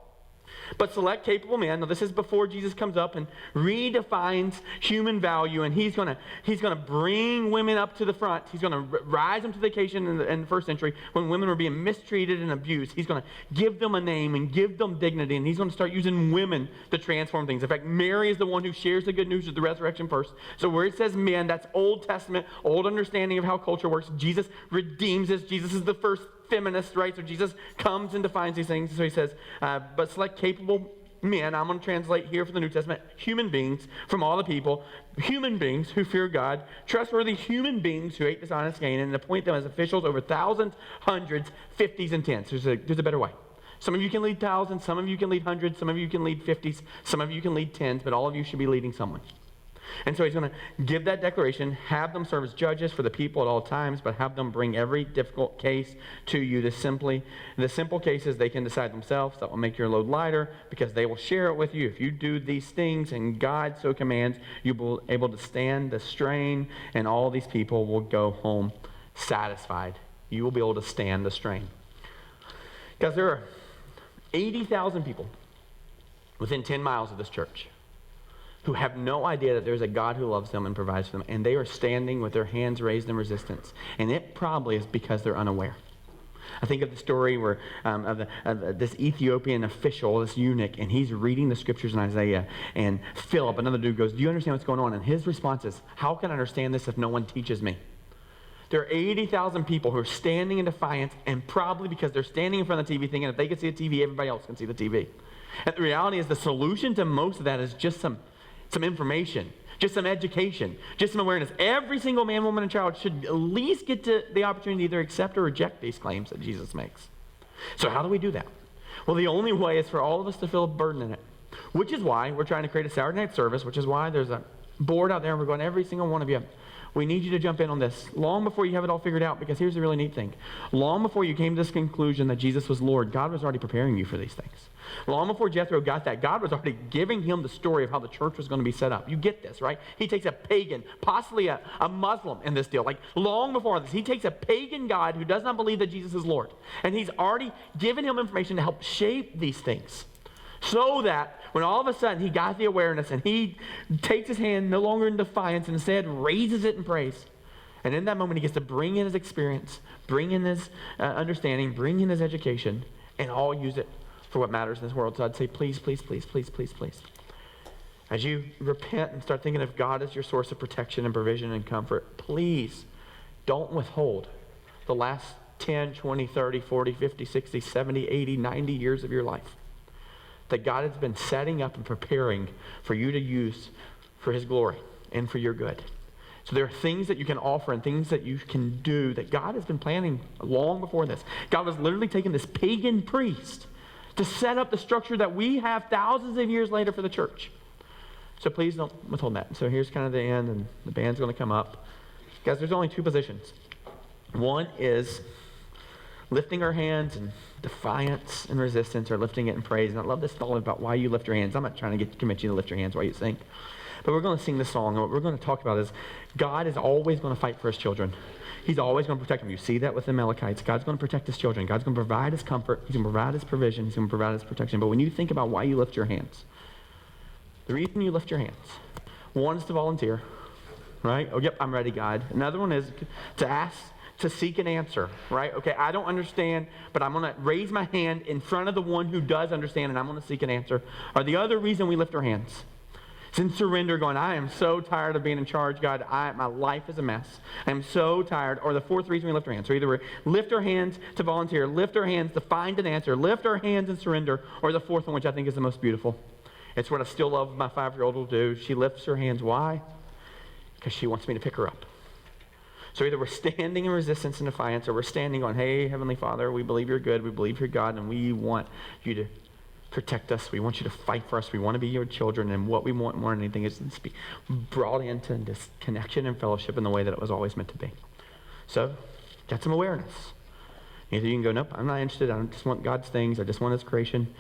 But select capable men. Now this is before Jesus comes up and redefines human value, and he's going to bring women up to the front. He's going to rise them to the occasion in the first century when women were being mistreated and abused. He's going to give them a name and give them dignity, and he's going to start using women to transform things. In fact, Mary is the one who shares the good news of the resurrection first. So where it says men, that's Old Testament, old understanding of how culture works. Jesus redeems this. Jesus is the first feminist, right? So Jesus comes and defines these things. So he says, but select capable men. I'm going to translate here for the New Testament, human beings from all the people, human beings who fear God, trustworthy human beings who hate dishonest gain, and appoint them as officials over thousands, hundreds, fifties, and tens. There's a better way. Some of you can lead thousands, some of you can lead hundreds, some of you can lead 50s, some of you can lead tens, but all of you should be leading someone. And so he's going to give that declaration, have them serve as judges for the people at all times, but have them bring every difficult case to you. The simple cases they can decide themselves. That will make your load lighter, because they will share it with you. If you do these things and God so commands, you'll be able to stand the strain, and all these people will go home satisfied. You will be able to stand the strain. Because there are 80,000 people within 10 miles of this church who have no idea that there's a God who loves them and provides for them, and they are standing with their hands raised in resistance. And it probably is because they're unaware. I think of the story where of this Ethiopian official, this eunuch, and he's reading the scriptures in Isaiah, and Philip, another dude, goes, do you understand what's going on? And his response is, how can I understand this if no one teaches me? There are 80,000 people who are standing in defiance, and probably because they're standing in front of the TV thinking if they can see the TV, everybody else can see the TV. And the reality is the solution to most of that is just some information, just some education, just some awareness. Every single man, woman, and child should at least get to the opportunity to either accept or reject these claims that Jesus makes. So how do we do that? Well, the only way is for all of us to feel a burden in it, which is why we're trying to create a Saturday night service, which is why there's a board out there, and we're going, every single one of you, we need you to jump in on this long before you have it all figured out, because here's the really neat thing. Long before you came to this conclusion that Jesus was Lord, God was already preparing you for these things. Long before Jethro got that, God was already giving him the story of how the church was going to be set up. You get this, right? He takes a pagan, possibly a Muslim in this deal. Like, long before this, he takes a pagan God who does not believe that Jesus is Lord, and he's already given him information to help shape these things, so that when all of a sudden he got the awareness and he takes his hand no longer in defiance and instead raises it in praise. And in that moment, he gets to bring in his experience, bring in his understanding, bring in his education, and all use it for what matters in this world. So I'd say, please, please, please, please, please, please, as you repent and start thinking of God as your source of protection and provision and comfort, please don't withhold the last 10, 20, 30, 40, 50, 60, 70, 80, 90 years of your life that God has been setting up and preparing for you to use for his glory and for your good. So there are things that you can offer and things that you can do that God has been planning long before this. God was literally taking this pagan priest to set up the structure that we have thousands of years later for the church. So please don't withhold that. So here's kind of the end, and the band's going to come up. Guys, there's only two positions. One is lifting our hands in defiance and resistance, or lifting it in praise. And I love this thought about why you lift your hands. I'm not trying to convince you to lift your hands while you sing. But we're going to sing this song, and what we're going to talk about is God is always going to fight for his children. He's always going to protect them. You see that with the Amalekites. God's going to protect his children. God's going to provide his comfort. He's going to provide his provision. He's going to provide his protection. But when you think about why you lift your hands, the reason you lift your hands, one is to volunteer, right? Oh, yep, I'm ready, God. Another one is to ask, to seek an answer, right? Okay, I don't understand, but I'm going to raise my hand in front of the one who does understand, and I'm going to seek an answer. Or the other reason we lift our hands is in surrender, going, I am so tired of being in charge, God. My life is a mess. I am so tired. Or the fourth reason we lift our hands. So either we lift our hands to volunteer, lift our hands to find an answer, lift our hands in surrender, or the fourth one, which I think is the most beautiful. It's what I still love my 5-year-old will do. She lifts her hands. Why? Because she wants me to pick her up. So either we're standing in resistance and defiance, or we're standing on, hey, Heavenly Father, we believe you're good, we believe you're God, and we want you to protect us. We want you to fight for us. We want to be your children, and what we want more than anything is to be brought into this connection and fellowship in the way that it was always meant to be. So, get some awareness. Either you can go, nope, I'm not interested. I just want God's things. I just want his creation.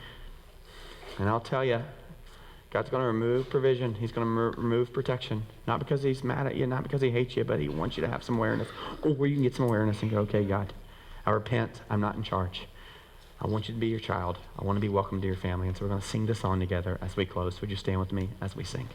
And I'll tell you, God's going to remove provision. He's going to remove protection. Not because he's mad at you, not because he hates you, but he wants you to have some awareness. Or you can get some awareness and go, okay, God, I repent. I'm not in charge. I want you to be your child. I want to be welcome to your family. And so we're going to sing this song together as we close. Would you stand with me as we sing?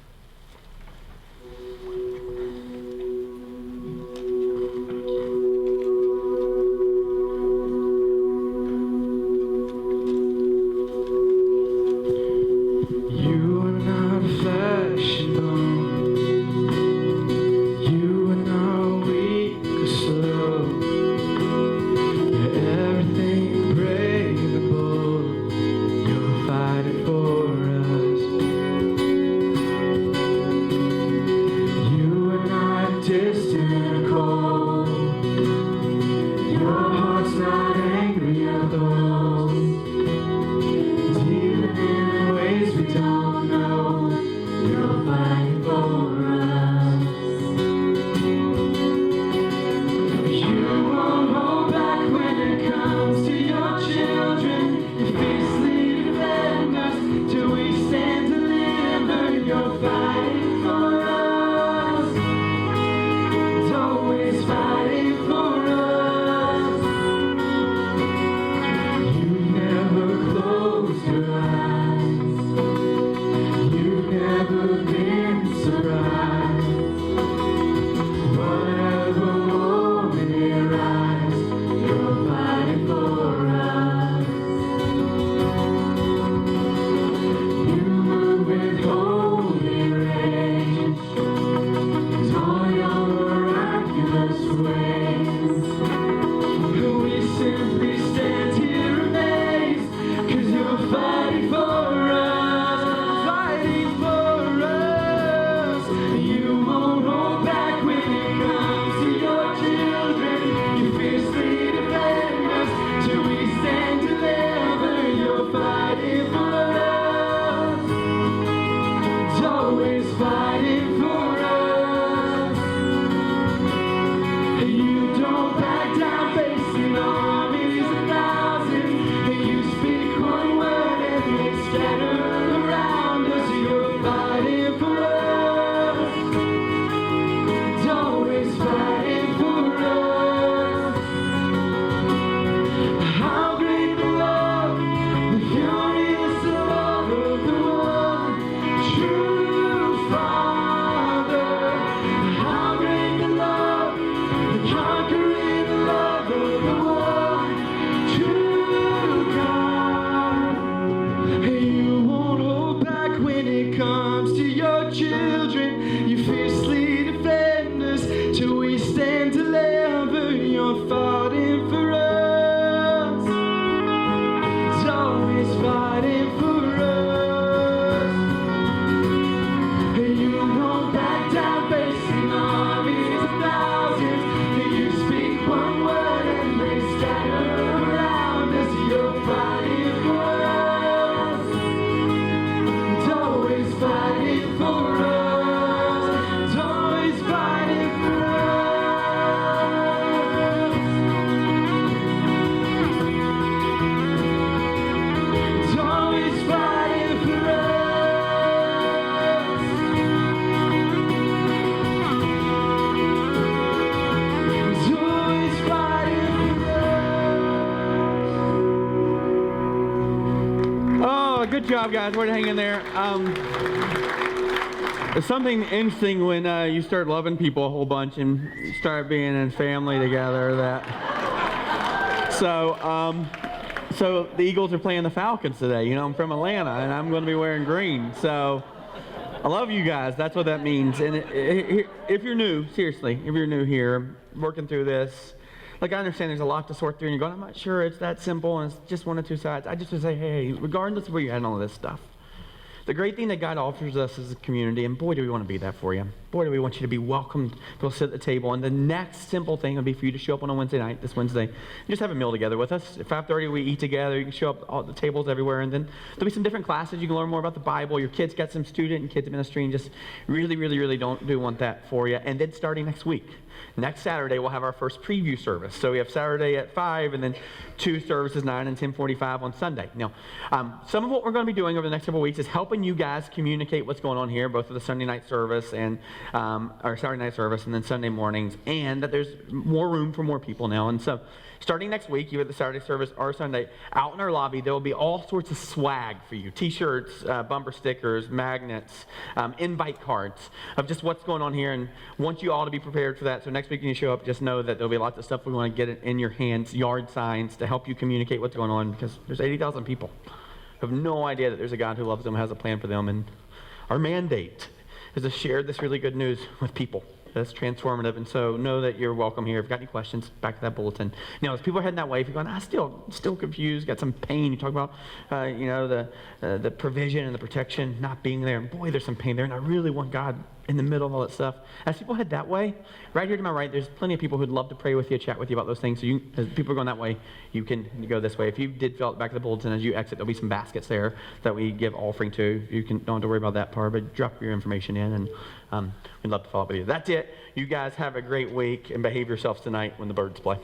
you're fighting for us. It's always fighting for us. You won't back down, facing armies of thousands. You speak one word and they scatter around us. You're fighting for us. It's always fighting for us. It's always fighting for us. It's always fighting for us. It's always fighting for us. Oh, good job, guys. Way to hang in there. There's something interesting when you start loving people a whole bunch and you start being in family together. So the Eagles are playing the Falcons today. You know, I'm from Atlanta and I'm going to be wearing green. So I love you guys. That's what that means. And if you're new, seriously, if you're new here, working through this, like I understand there's a lot to sort through and you're going, I'm not sure it's that simple and it's just one or two sides. I just would say, hey, regardless of where you're at in all of this stuff, the great thing that God offers us as a community, and boy, do we want to be that for you. Boy, do we want you to be welcomed to sit at the table. And the next simple thing would be for you to show up on a Wednesday night, this Wednesday, and just have a meal together with us. At 5:30, we eat together. You can show up at the tables everywhere. And then there'll be some different classes. You can learn more about the Bible. Your kids got some student and kids ministry, and just really, really, really do want that for you. And then starting next week, next Saturday, we'll have our first preview service. So we have Saturday at 5, and then 2 services, 9 and 10:45 on Sunday. Now, some of what we're going to be doing over the next couple of weeks is helping you guys communicate what's going on here, both for the Sunday night service and our Saturday night service, and then Sunday mornings, and that there's more room for more people now. And so, starting next week, either the Saturday service or Sunday, out in our lobby, there will be all sorts of swag for you. T-shirts, bumper stickers, magnets, invite cards of just what's going on here, and want you all to be prepared for that. So next week when you show up, just know that there'll be lots of stuff we want to get in your hands, yard signs to help you communicate what's going on, because there's 80,000 people who have no idea that there's a God who loves them, has a plan for them, and our mandate is to share this really good news with people. That's transformative, and so know that you're welcome here. If you've got any questions, back to that bulletin. Now, as people are heading that way, if you're going, still confused, got some pain, you talk about, the provision and the protection not being there, and boy, there's some pain there, and I really want God in the middle of all that stuff. As people head that way, right here to my right, there's plenty of people who'd love to pray with you, chat with you about those things. So as people are going that way, you can go this way. If you did fill out the back of the bulletin, as you exit, there'll be some baskets there that we give offering to. You don't have to worry about that part, but drop your information in, and we'd love to follow up with you. That's it. You guys have a great week, and behave yourselves tonight when the birds play.